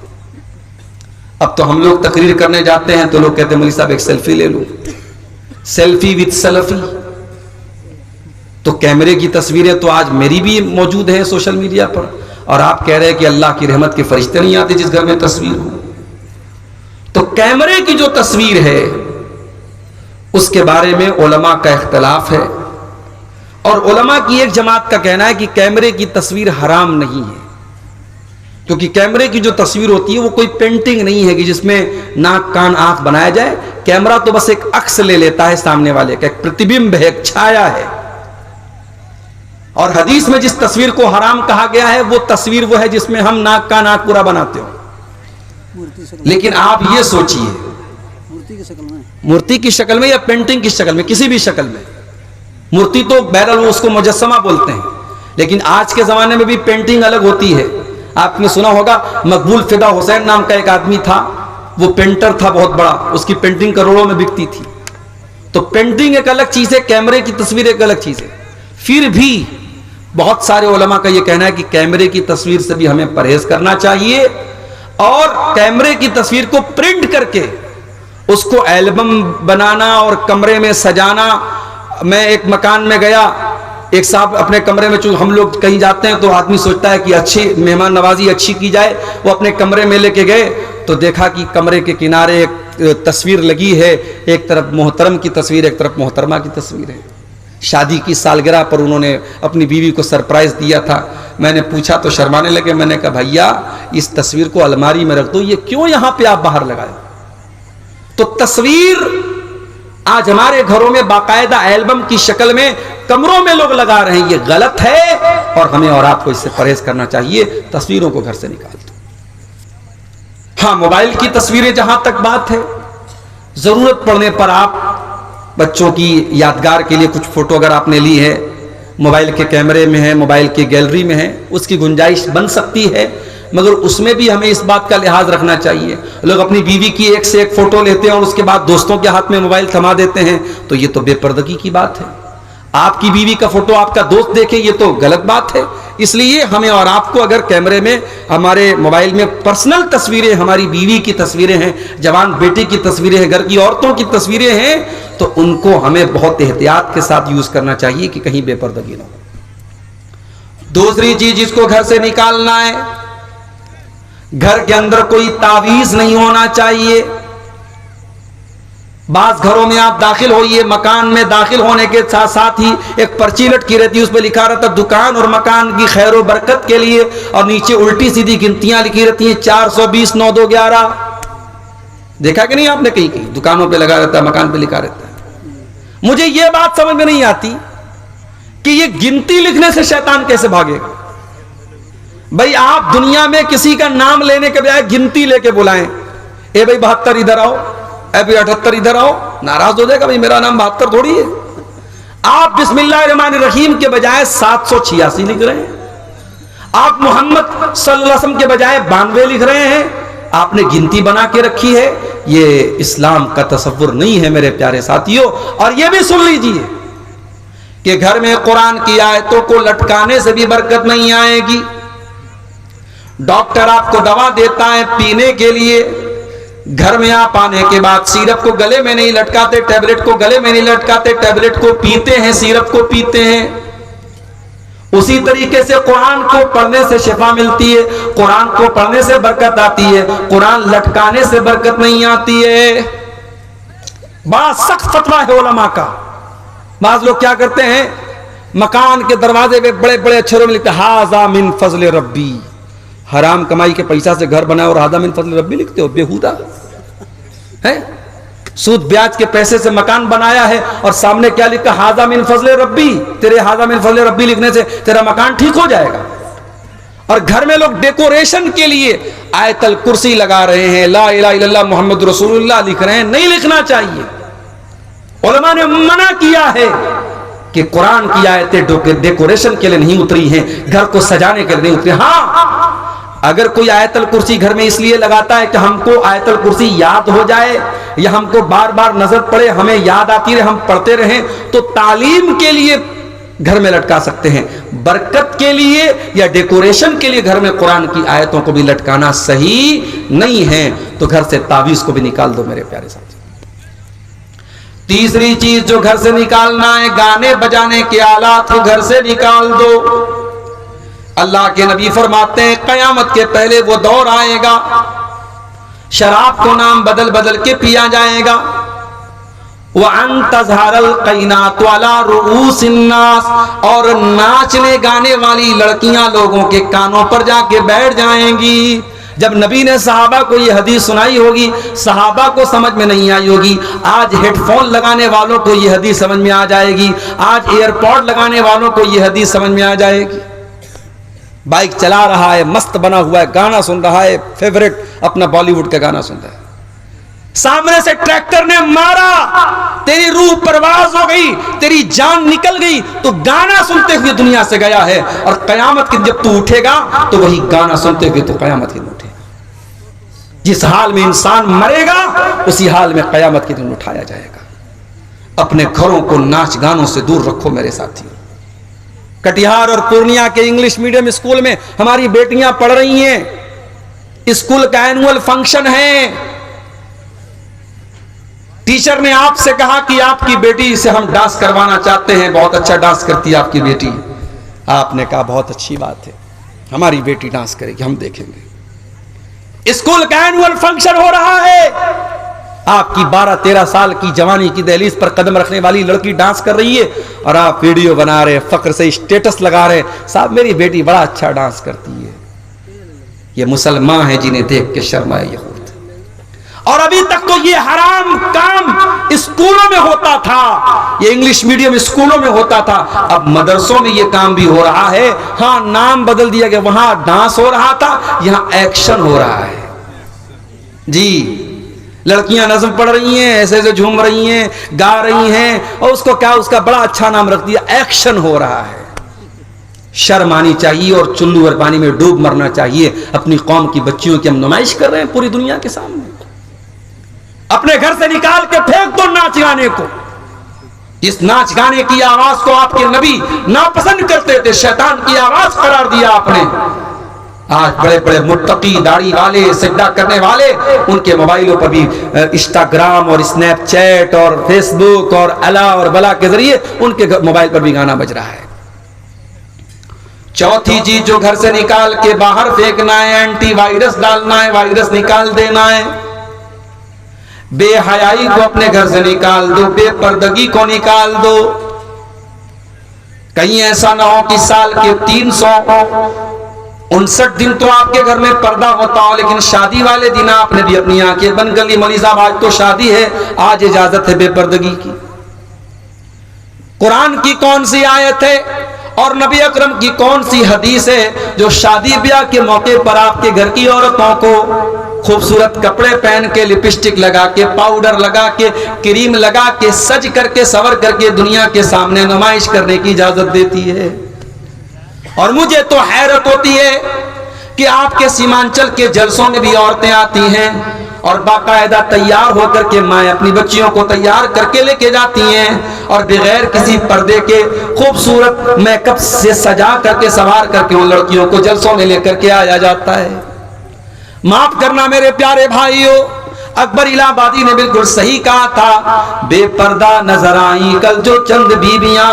S1: अब तो हम लोग तकरीर करने जाते हैं तो लोग कहते हैं मौली साहब एक सेल्फी ले लो, सेल्फी विद सेल्फी। तो कैमरे की तस्वीरें तो आज मेरी भी मौजूद है सोशल मीडिया पर, और आप कह रहे हैं कि अल्लाह की रहमत के फरिश्ते नहीं आते जिस घर में तस्वीर हो। तो कैमरे की जो तस्वीर है उसके बारे में उलमा का इख्तलाफ है, और उलमा की एक जमात का कहना है कि कैमरे की तस्वीर हराम नहीं है, क्योंकि कैमरे की जो तस्वीर होती है वो कोई पेंटिंग नहीं है कि जिसमें नाक कान आंख बनाया जाए। कैमरा तो बस एक अक्स ले लेता है सामने वाले का, एक प्रतिबिंब है, एक छाया है। और हदीस में जिस तस्वीर को हराम कहा गया है वो तस्वीर वो है जिसमें हम नाक का नाक पूरा बनाते हो। लेकिन आप ये सोचिए,
S2: मूर्ति की शक्ल में,
S1: मूर्ति की शक्ल में या पेंटिंग की शक्ल में, किसी भी शक्ल में, मूर्ति तो बहरहाल उसको मुजस्समा बोलते हैं, लेकिन आज के जमाने में भी पेंटिंग अलग होती है। आपने सुना होगा मकबूल फिदा हुसैन नाम का एक आदमी था, वो पेंटर था बहुत बड़ा, उसकी पेंटिंग करोड़ों में बिकती थी। तो पेंटिंग एक अलग चीज है, कैमरे की तस्वीर एक अलग चीज है। फिर भी बहुत सारे उलमा का यह कहना है कि कैमरे की तस्वीर से भी हमें परहेज करना चाहिए, और कैमरे की तस्वीर को प्रिंट करके उसको एल्बम बनाना और कमरे में सजाना। मैं एक मकान में गया, एक साहब अपने कमरे में, चूंकि हम लोग कहीं जाते हैं तो आदमी सोचता है कि अच्छी मेहमान नवाजी अच्छी की जाए, वो अपने कमरे में लेके गए तो देखा कि कमरे के किनारे एक तस्वीर लगी है, एक तरफ मोहतरम की तस्वीर, एक तरफ मोहतरमा की तस्वीर है। शादी की सालगिरह पर उन्होंने अपनी बीवी को सरप्राइज दिया था। मैंने पूछा तो शर्माने लगे। मैंने कहा भैया इस तस्वीर को अलमारी में रख दो, ये क्यों यहां पे आप बाहर लगाए? तो तस्वीर आज हमारे घरों में बाकायदा एल्बम की शक्ल में कमरों में लोग लगा रहे हैं, ये गलत है और हमें और आपको इससे परहेज करना चाहिए। तस्वीरों को घर से निकाल दो। हाँ, मोबाइल की तस्वीरें जहां तक बात है, जरूरत पड़ने पर आप बच्चों की यादगार के लिए कुछ फोटो अगर आपने ली है, मोबाइल के कैमरे में है, मोबाइल की गैलरी में है, उसकी गुंजाइश बन सकती है, मगर उसमें भी हमें इस बात का लिहाज रखना चाहिए। लोग अपनी बीवी की एक से एक फोटो लेते हैं और उसके बाद दोस्तों के हाथ में मोबाइल थमा देते हैं, तो ये तो बेपर्दगी की बात है। आपकी बीवी का फोटो आपका दोस्त देखे, ये तो गलत बात है। इसलिए हमें और आपको अगर कैमरे में, हमारे मोबाइल में पर्सनल तस्वीरें, हमारी बीवी की तस्वीरें हैं, जवान बेटे की तस्वीरें हैं, घर की औरतों की तस्वीरें हैं, तो उनको हमें बहुत एहतियात के साथ यूज करना चाहिए कि कहीं बेपर्दगी ना हो। दूसरी चीज जिसको घर से निकालना है, घर के अंदर कोई तावीज नहीं होना चाहिए। बास घरों में आप दाखिल होइए, मकान में दाखिल होने के साथ साथ ही एक पर्ची लटकी रहती है, उस पर लिखा रहता दुकान और मकान की खैर और बरकत के लिए, और नीचे उल्टी सीधी गिनतियां लिखी रहती हैं 420 9 2 11। देखा कि नहीं आपने? कहीं कहीं दुकानों पे लगा रहता है, मकान पे लिखा रहता है। मुझे यह बात समझ में नहीं आती कि ये गिनती लिखने से शैतान कैसे भागेगा। भाई आप दुनिया में किसी का नाम लेने के बजाय गिनती लेके बुलाएं, ए भाई 72 इधर आओ, ए भाई 78 इधर आओ, नाराज हो जाएगा, भाई मेरा नाम 72 थोड़ी है। आप बिस्मिल्लाहिर्रहमानिर्रहीम के बजाय 786 लिख रहे हैं। आप मोहम्मद सल्लल्लाहु अलैहि वसल्लम के बजाय 92 लिख रहे हैं। आपने गिनती बना के रखी है। ये इस्लाम का तसव्वुर नहीं है मेरे प्यारे साथियों। और ये भी सुन लीजिए कि घर में कुरान की आयतों को लटकाने से भी बरकत नहीं आएगी। डॉक्टर आपको दवा देता है पीने के लिए, घर में आप आने के बाद सिरप को गले में नहीं लटकाते, टैबलेट को गले में नहीं लटकाते, टैबलेट को पीते हैं, सिरप को पीते हैं। उसी तरीके से कुरान को पढ़ने से शिफा मिलती है, कुरान को पढ़ने से बरकत आती है, कुरान लटकाने से बरकत नहीं आती है। बड़ा सख्त फतवा है उलमा का। बाज लोग क्या करते हैं, मकान के दरवाजे पे बड़े बड़े अक्षरों में लिखते हाजा मिन फजल रब्बी। हराम कमाई के पैसा से घर बनाए और हाजा मिन फजल रब्बी लिखते हो, बेहुदा है। सूद ब्याज के पैसे से मकान बनाया है और सामने क्या लिखा, हाजा मिन फजल रब्बी। तेरे हाजा मिन फजल रब्बी लिखने से तेरा मकान ठीक हो जाएगा। और घर में लोग डेकोरेशन के लिए आयतल कुर्सी लगा रहे हैं, ला इलाहा इल्लल्लाह मुहम्मद रसूलुल्लाह लिख रहे हैं। नहीं लिखना चाहिए। उलमा ने मना किया है कि कुरान की आयतें डेकोरेशन के लिए नहीं उतरी हैं, घर को सजाने के लिए नहीं उतरी। हाँ, अगर कोई आयतल कुर्सी घर में इसलिए लगाता है कि हमको आयतल कुर्सी याद हो जाए या हमको बार बार नजर पड़े, हमें याद आती रहे, हम पढ़ते रहें, तो तालीम के लिए घर में लटका सकते हैं। बरकत के लिए या डेकोरेशन के लिए घर में कुरान की आयतों को भी लटकाना सही नहीं है। तो घर से तावीज को भी निकाल दो मेरे प्यारे साथी। तीसरी चीज जो घर से निकालना है, गाने बजाने के आलात को घर से निकाल दो। अल्लाह के नबी फरमाते हैं कयामत के पहले वो दौर आएगा, शराब को नाम बदल बदल के पिया जाएगा। वअन तज़हरल क़ैनात अला रुऊसिन नास, और नाचने गाने वाली लड़कियां लोगों के कानों पर जाके बैठ जाएंगी। जब नबी ने सहाबा को ये हदीस सुनाई होगी, सहाबा को समझ में नहीं आई होगी। आज हेडफोन लगाने वालों को ये हदीस समझ में आ जाएगी, आज एयरपॉड लगाने वालों को ये हदीस समझ में आ जाएगी। बाइक चला रहा है, मस्त बना हुआ है, गाना सुन रहा है, फेवरेट अपना बॉलीवुड का गाना सुन रहा है, सामने से ट्रैक्टर ने मारा, तेरी रूह परवाज हो गई, तेरी जान निकल गई, तो गाना सुनते हुए दुनिया से गया है। और कयामत के जब तू उठेगा तो वही गाना सुनते हुए तो कयामत के दिन उठेगा। जिस हाल में इंसान मरेगा उसी हाल में कयामत के दिन उठाया जाएगा। अपने घरों को नाच गानों से दूर रखो मेरे साथियों। कटिहार और पूर्णिया के इंग्लिश मीडियम स्कूल में हमारी बेटियां पढ़ रही हैं। स्कूल का एनुअल फंक्शन है, टीचर ने आपसे कहा कि आपकी बेटी से हम डांस करवाना चाहते हैं, बहुत अच्छा डांस करती है आपकी बेटी। आपने कहा बहुत अच्छी बात है, हमारी बेटी डांस करेगी, हम देखेंगे। स्कूल का एनुअल फंक्शन हो रहा है, आपकी 12-13 साल की जवानी की दहलीज पर कदम रखने वाली लड़की डांस कर रही है और आप वीडियो बना रहे, फख्र से स्टेटस लगा रहे, साहब मेरी बेटी बड़ा अच्छा डांस करती है। ये मुसलमान है जिन्हें देख के शर्म आए यहूद। और अभी तक तो ये हराम काम स्कूलों में होता था, ये इंग्लिश मीडियम स्कूलों में होता था, अब मदरसों में ये काम भी हो रहा है। हाँ, नाम बदल दिया गया, वहां डांस हो रहा था, यहां एक्शन हो रहा है। जी, लड़कियां नज़्म पढ़ रही हैं, ऐसे ऐसे झूम रही हैं, गा रही हैं, और उसको क्या, उसका बड़ा अच्छा नाम रख दिया, एक्शन हो रहा है। शर्म आनी चाहिए और चुल्लू और पानी में डूब मरना चाहिए। अपनी कौम की बच्चियों की हम नुमाइश कर रहे हैं पूरी दुनिया के सामने। अपने घर से निकाल के फेंक दो नाच गाने को। इस नाच गाने की आवाज को आपके नबी नापसंद करते थे, शैतान की आवाज करार दिया आपने। आज बड़े बड़े मुत्तकी, दाढ़ी वाले, सजदा करने वाले, उनके मोबाइलों पर भी इंस्टाग्राम और स्नैपचैट और फेसबुक और अला और बला के जरिए उनके मोबाइल पर भी गाना बज रहा है। चौथी चीज जो घर से निकाल के बाहर फेंकना है, एंटीवायरस डालना है, वायरस निकाल देना है। बेहयाई को अपने घर से निकाल दो, बेपर्दगी को निकाल दो। कहीं ऐसा ना हो कि साल के 359 दिन तो आपके घर में पर्दा होता हो, लेकिन शादी वाले दिन आपने भी अपनी आंखें बंद कर ली। मौलवी साहब आज तो शादी है, आज इजाजत है बेपर्दगी की। कुरान की कौन सी आयत है और नबी अकरम की कौन सी हदीस है जो शादी ब्याह के मौके पर आपके घर की औरतों को खूबसूरत कपड़े पहन के, लिपस्टिक लगा के, पाउडर लगा के, क्रीम लगा के, सज करके, सवर करके दुनिया के सामने नुमाइश करने की इजाजत देती है? और मुझे तो हैरत होती है कि आपके सीमांचल के जलसों में भी औरतें आती हैं और बाकायदा तैयार होकर के माएँ अपनी बच्चियों को तैयार करके लेके जाती हैं और बगैर किसी पर्दे के खूबसूरत मेकअप से सजा करके, सवार करके उन लड़कियों को जलसों में लेकर के आया जाता है। माफ करना मेरे प्यारे भाइयों, अकबर इलाहाबादी ने बिल्कुल सही कहा था, बेपर्दा नजर आई कल जो चंद बीबियां,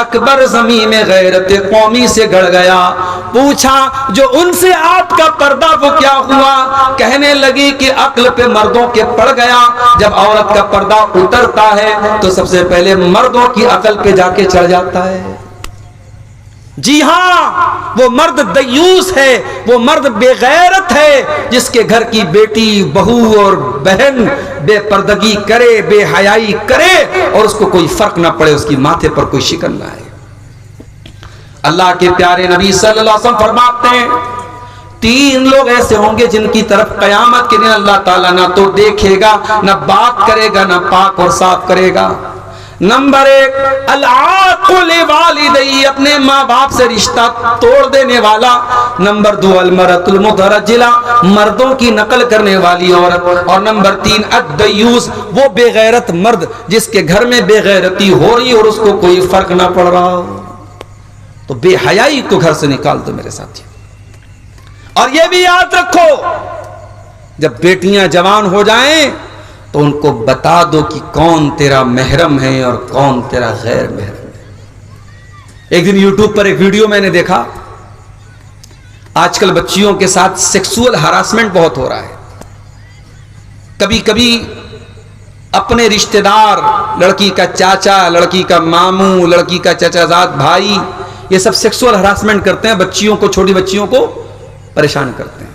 S1: अकबर ज़मीन में गैरत कौमी से गड़ गया। पूछा जो उनसे आपका पर्दा वो क्या हुआ? कहने लगी कि अक्ल पे मर्दों के पड़ गया। जब औरत का पर्दा उतरता है तो सबसे पहले मर्दों की अकल पे जाके चढ़ जाता है। जी हाँ, वो मर्द दयूस है, वो मर्द बेगैरत है जिसके घर की बेटी, बहू और बहन बेपर्दगी करे, बेहयाई करे और उसको कोई फर्क ना पड़े, उसकी माथे पर कोई शिकन ना आए। अल्लाह के प्यारे नबी सल्लल्लाहु अलैहि वसल्लम फरमाते हैं, 3 लोग ऐसे होंगे जिनकी तरफ कयामत के दिन अल्लाह ताला ना तो देखेगा, ना बात करेगा, ना पाक और साफ करेगा। नंबर 1, अल-आक़ुल वालिदैहि, अपने माँ बाप से रिश्ता तोड़ देने वाला। नंबर 2, अल-मरअतुल मुतरज्जिला, मर्दों की नकल करने वाली औरत। और नंबर 3, अद-दयूस, वो बेगैरत मर्द जिसके घर में बेगैरती हो रही और उसको कोई फर्क ना पड़ रहा हो। तो बेहयाई को घर से निकाल दो मेरे साथी। और ये भी याद रखो, जब बेटियां जवान हो जाएं तो उनको बता दो कि कौन तेरा महरम है और कौन तेरा गैर महरम है। एक दिन YouTube पर एक वीडियो मैंने देखा, आजकल बच्चियों के साथ सेक्सुअल हरासमेंट बहुत हो रहा है। कभी कभी अपने रिश्तेदार, लड़की का चाचा, लड़की का मामू, लड़की का चाचाजाद भाई, ये सब सेक्सुअल हरासमेंट करते हैं, बच्चियों को, छोटी बच्चियों को परेशान करते हैं।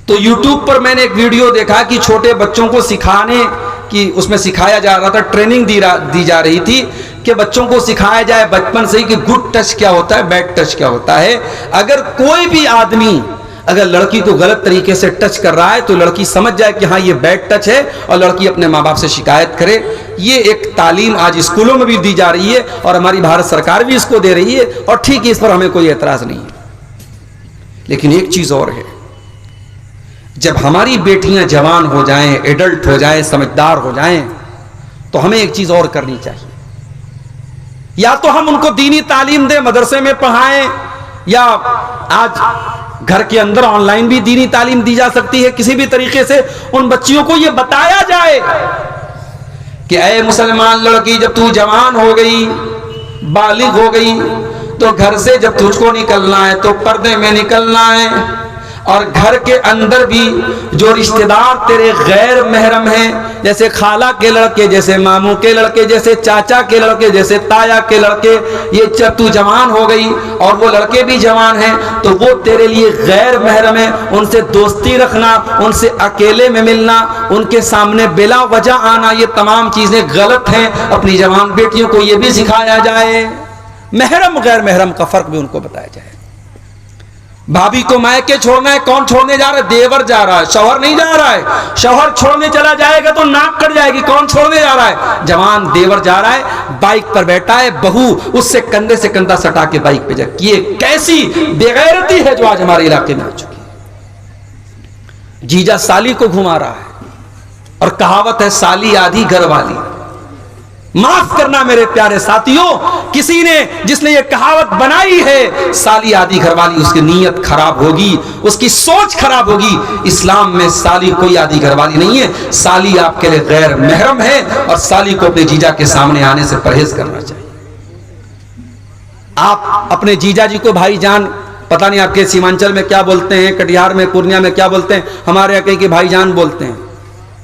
S1: तो YouTube पर मैंने एक वीडियो देखा कि छोटे बच्चों को सिखाने की, उसमें सिखाया जा रहा था, ट्रेनिंग दी जा रही थी कि बच्चों को सिखाया जाए बचपन से ही कि गुड टच क्या होता है, बैड टच क्या होता है। अगर कोई भी आदमी अगर लड़की को गलत तरीके से टच कर रहा है तो लड़की समझ जाए कि हाँ ये बैड टच है और लड़की अपने माँ बाप से शिकायत करे। ये एक तालीम आज स्कूलों में भी दी जा रही है और हमारी भारत सरकार भी इसको दे रही है और ठीक है, इस पर हमें कोई एतराज नहीं है। लेकिन एक चीज और है, जब हमारी बेटियां जवान हो जाएं, एडल्ट हो जाएं, समझदार हो जाएं, तो हमें एक चीज और करनी चाहिए। या तो हम उनको दीनी तालीम दें, मदरसे में पढ़ाएं, या आज घर के अंदर ऑनलाइन भी दीनी तालीम दी जा सकती है। किसी भी तरीके से उन बच्चियों को यह बताया जाए कि ऐ मुसलमान लड़की, जब तू जवान हो गई, बालिग हो गई, तो घर से जब तुझको निकलना है तो पर्दे में निकलना है। और घर के अंदर भी जो रिश्तेदार तेरे गैर महरम हैं, जैसे खाला के लड़के, जैसे मामू के लड़के, जैसे चाचा के लड़के, जैसे ताया के लड़के, ये जब तू जवान हो गई और वो लड़के भी जवान हैं तो वो तेरे लिए गैर महरम है। उनसे दोस्ती रखना, उनसे अकेले में मिलना, उनके सामने बिला वजह आना, ये तमाम चीजें गलत हैं। अपनी जवान बेटियों को ये भी सिखाया जाए, महरम गैर महरम का फर्क भी उनको बताया जाए। भाभी को मायके छोड़ना है, कौन छोड़ने जा रहा है? देवर जा रहा है, शौहर नहीं जा रहा है। शौहर छोड़ने चला जाएगा तो नाक कट जाएगी, कौन छोड़ने जा रहा है? जवान देवर जा रहा है, बाइक पर बैठा है, बहू उससे कंधे से कंधा सटा के बाइक पे जा। ये कैसी बेगैरती है जो आज हमारे इलाके में आ चुकी है। जीजा साली को घुमा रहा है और कहावत है साली आधी घर वाली। माफ करना मेरे प्यारे साथियों, किसी ने जिसने ये कहावत बनाई है साली आधी घरवाली, उसकी नीयत खराब होगी, उसकी सोच खराब होगी। इस्लाम में साली कोई आधी घरवाली नहीं है। साली आपके लिए गैर महरम है और साली को अपने जीजा के सामने आने से परहेज करना चाहिए। आप अपने जीजा जी को भाईजान, पता नहीं आपके सीमांचल में क्या बोलते हैं, कटिहार में, पूर्णिया में क्या बोलते हैं, हमारे यहाँ के भाईजान बोलते हैं।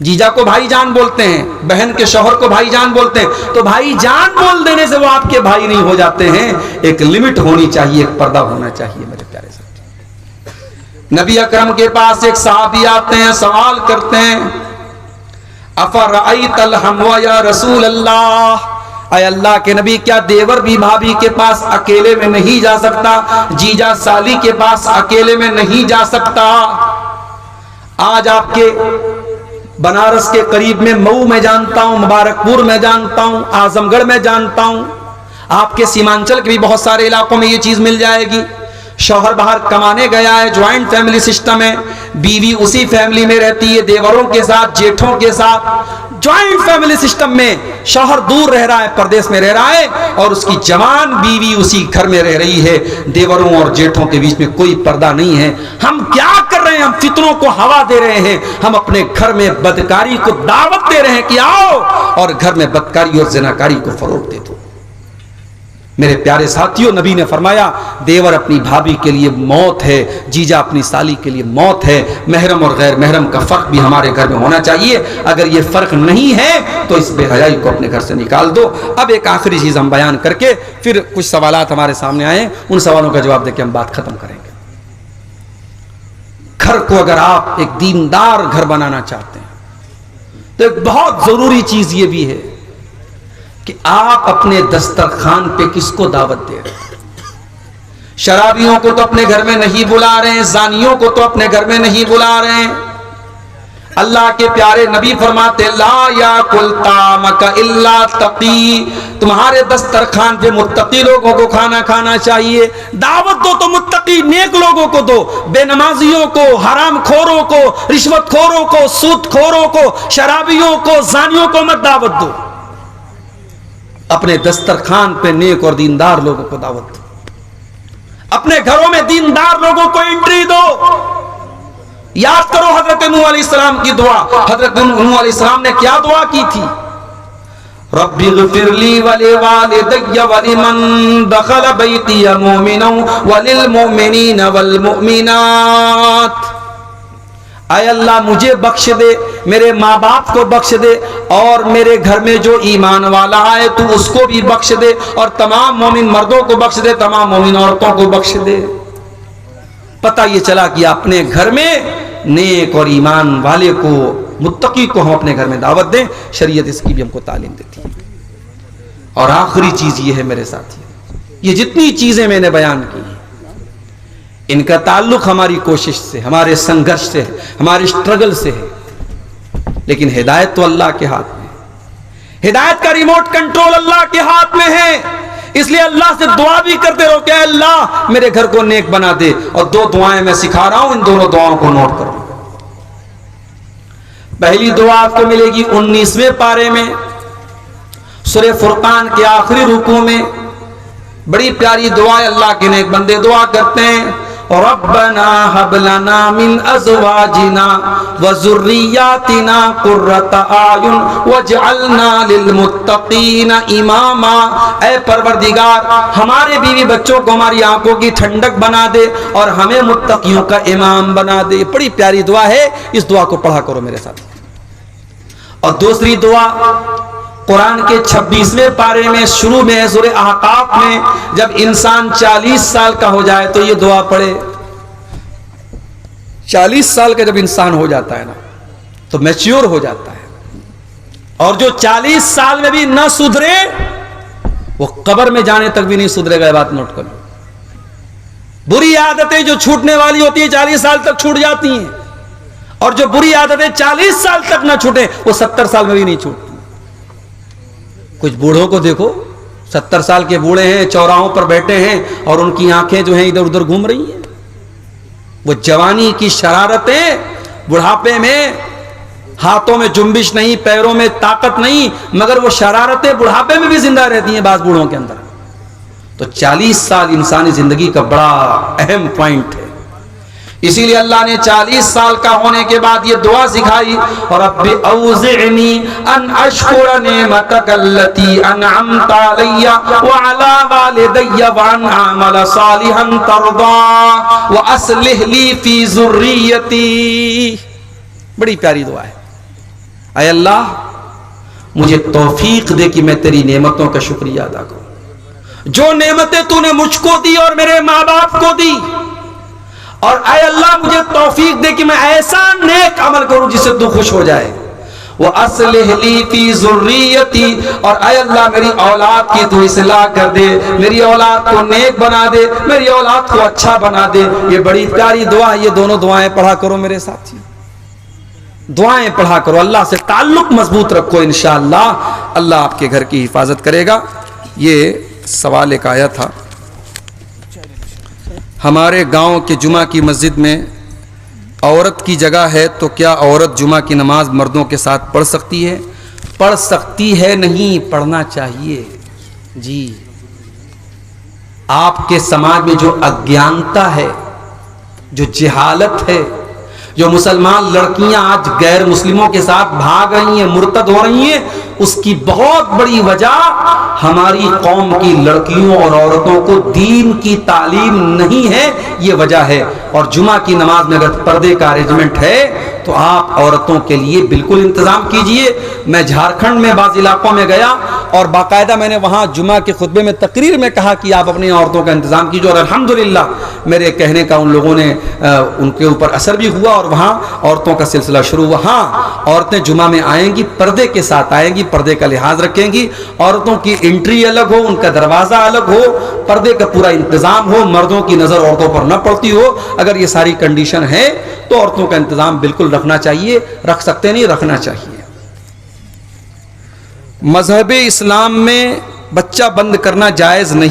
S1: जीजा को भाईजान बोलते हैं, बहन के शौहर को भाईजान बोलते हैं। तो भाईजान बोल देने से वो आपके भाई नहीं हो जाते हैं। एक लिमिट होनी चाहिए, एक पर्दा होना चाहिए मेरे प्यारे साथी। नबी अकरम के पास एक सहाबी आते हैं, सवाल करते हैं, अफरअयतल हमवा या रसूल अल्लाह, ऐ अल्लाह के नबी, क्या देवर भी भाभी के पास अकेले में नहीं जा सकता? जीजा साली के पास अकेले में नहीं जा सकता? आज आपके बनारस के करीब में मऊ में जानता हूं, मुबारकपुर में जानता हूं, आजमगढ़ में जानता हूं, आपके सीमांचल के भी बहुत सारे इलाकों में ये चीज मिल जाएगी। शौहर बाहर कमाने गया है, ज्वाइंट फैमिली सिस्टम है, बीवी उसी फैमिली में रहती है, देवरों के साथ, जेठों के साथ, ज्वाइंट फैमिली सिस्टम में शौहर दूर रह रहा है, परदेश में रह रहा है और उसकी जवान बीवी उसी घर में रह रही है। देवरों और जेठों के बीच में कोई पर्दा नहीं है। हम क्या कर रहे हैं? हम फितनों को हवा दे रहे हैं। हम अपने घर में बदकारी को दावत दे रहे हैं कि आओ, और घर में बदकारी और जिनाकारी को फरोग दे दो। मेरे प्यारे साथियों, नबी ने फरमाया देवर अपनी भाभी के लिए मौत है, जीजा अपनी साली के लिए मौत है। महरम और गैर महरम का फर्क भी हमारे घर में होना चाहिए। अगर ये फर्क नहीं है तो इस बेहयाई को अपने घर से निकाल दो। अब एक आखिरी चीज हम बयान करके फिर कुछ सवालात हमारे सामने आए, उन सवालों का जवाब देकर हम बात खत्म करेंगे। घर को अगर आप एक दीनदार घर बनाना चाहते हैं तो एक बहुत जरूरी चीज ये भी है कि आप अपने दस्तरखान पे किसको दावत दे रहे हैं। शराबियों को तो अपने घर में नहीं बुला रहे हैं, जानियों को तो अपने घर में नहीं बुला रहे हैं। अल्लाह के प्यारे नबी फरमाते ला याकुल तामक इल्ला तकी, तुम्हारे दस्तरखान पे मुत्तकी लोगों को खाना खाना चाहिए। दावत दो तो मुत्तकी नेक लोगों को दो, बेनमाजियों को, हराम खोरों को, रिश्वत खोरों को, सूद खोरों को, शराबियों को, जानियों को मत दावत दो। अपने दस्तरखान पे नेक और दीनदार लोगों को दावत दो। अपने घरों में दीनदार लोगों को एंट्री दो। याद करो हजरत नूह अलैहिस्सलाम की दुआ। हजरत नूह अलैहिस्सलाम ने क्या दुआ की थी? रब्बिग़फिरली वलिवालिदैया वलिमन दखल बैती मुमिनन वलिल मुमिनीन वल मुमिनात। आय अल्लाह मुझे बख्श दे, मेरे माँ बाप को बख्श दे, और मेरे घर में जो ईमान वाला है तू उसको भी बख्श दे, और तमाम मोमिन मर्दों को बख्श दे, तमाम मोमिन औरतों को बख्श दे। पता ये चला कि अपने घर में नेक और ईमान वाले को, मुत्तकी को हम अपने घर में दावत दें। शरीयत इसकी भी हमको तालीम देती है। और आखिरी चीज ये है मेरे साथी, ये जितनी चीजें मैंने बयान की इनका ताल्लुक हमारी कोशिश से, हमारे संघर्ष से, हमारे स्ट्रगल से है, लेकिन हिदायत तो अल्लाह के हाथ में। हिदायत का रिमोट कंट्रोल अल्लाह के हाथ में है। इसलिए अल्लाह से दुआ भी करते रहो कि अल्लाह मेरे घर को नेक बना दे। और दो दुआएं मैं सिखा रहा हूं, इन दोनों दुआओं को नोट करो। पहली दुआ आपको मिलेगी 19वें पारे में, सूरह फुरकान के आखिरी रुकू में। बड़ी प्यारी दुआ है, अल्लाह के नेक बंदे दुआ करते हैं, रब्बना हब लना मिन अज़वाजिना व ज़ुर्रिय्यातिना कुर्रता आयुन वजअलना लिलमुत्तक़ीना इमामा। ऐ परवरदिगार, हमारे बीवी बच्चों को हमारी आंखों की ठंडक बना दे और हमें मुत्तकियों का इमाम बना दे। बड़ी प्यारी दुआ है, इस दुआ को पढ़ा करो मेरे साथ। और दूसरी दुआ कुरान के 26वें पारे में शुरू में है, सूरह अहकाफ में, जब इंसान 40 साल का हो जाए तो ये दुआ पढ़े। 40 साल का जब इंसान हो जाता है ना, तो मैच्योर हो जाता है। और जो 40 साल में भी ना सुधरे वो कब्र में जाने तक भी नहीं सुधरेगा। ये बात नोट करो। बुरी आदतें जो छूटने वाली होती है 40 साल तक छूट जाती हैं, और जो बुरी आदतें 40 साल तक ना छूटे वो 70 साल में भी नहीं छूटती। कुछ बूढ़ों को देखो, 70 साल के बूढ़े हैं, चौराहों पर बैठे हैं और उनकी आंखें जो हैं इधर उधर घूम रही हैं। वो जवानी की शरारतें, बुढ़ापे में हाथों में जुम्बिश नहीं, पैरों में ताकत नहीं, मगर वो शरारतें बुढ़ापे में भी जिंदा रहती हैं बास बूढ़ों के अंदर। तो 40 साल इंसानी जिंदगी का बड़ा अहम पॉइंट है। इसीलिए अल्लाह ने 40 साल का होने के बाद ये दुआ सिखाई, और रब्बी औज़िअनी अन अशकुरा निअमतक अल्लती अनअमत अलैया व अला वालिदैया व अन अअमल सालिहन तर्दा व अस्लिह ली फी ज़ुर्रियती। बड़ी प्यारी दुआ है। ऐ अल्लाह, मुझे तौफीक दे कि मैं तेरी नेमतों का शुक्रिया अदा करूं, जो नेमतें तूने मुझको दी और मेरे माँ बाप को दी। और ऐ अल्लाह, मुझे तौफीक दे कि मैं ऐसा नेक अमल करूं जिससे तू खुश हो जाए। वो अस्लिह ली फी ज़ुर्रियती, और ऐ अल्लाह मेरी औलाद की तू इस्लाह कर दे, मेरी औलाद को नेक बना दे, मेरी औलाद को अच्छा बना दे। ये बड़ी प्यारी दुआ है। ये दोनों दुआएं पढ़ा करो मेरे साथी, दुआएं पढ़ा करो। अल्लाह से ताल्लुक मजबूत रखो, इंशाअल्लाह अल्लाह आपके घर की हिफाजत करेगा। ये सवाल एक आया था, हमारे गांव के जुमा की मस्जिद में औरत की जगह है, तो क्या औरत जुमा की नमाज मर्दों के साथ पढ़ सकती है? पढ़ सकती है नहीं, पढ़ना चाहिए जी। आपके समाज में जो अज्ञानता है, जो जहालत है, जो मुसलमान लड़कियां आज गैर मुस्लिमों के साथ भाग रही हैं, मुर्तद हो रही हैं, उसकी बहुत बड़ी वजह हमारी कौम की लड़कियों और औरतों को दीन की तालीम नहीं है, ये वजह है। और जुमा की नमाज में अगर पर्दे का अरेंजमेंट है तो आप औरतों के लिए बिल्कुल इंतजाम कीजिए। मैं झारखंड में बाज़ इलाकों में गया और बाकायदा मैंने वहाँ जुमा के खुतबे में तकरीर में कहा कि आप अपनी औरतों का इंतजाम कीजिए, और अल्हम्दुलिल्लाह मेरे कहने का उन लोगों ने उनके ऊपर असर भी हुआ और वहाँ औरतों का सिलसिला शुरू हुआ। हाँ, औरतें जुमा में आएंगी, पर्दे के साथ आएंगी, पर्दे का लिहाज रखेंगी, औरतों की एंट्री अलग हो, उनका दरवाज़ा अलग हो, पर्दे का पूरा इंतजाम हो, मर्दों की नज़र औरतों पर न पड़ती हो। अगर ये सारी कंडीशन है तो औरतों का इंतजाम बिल्कुल रखना चाहिए। रख सकते नहीं, रखना चाहिए। मज़हब इस्लाम में बच्चा बंद करना जायज़ नहीं।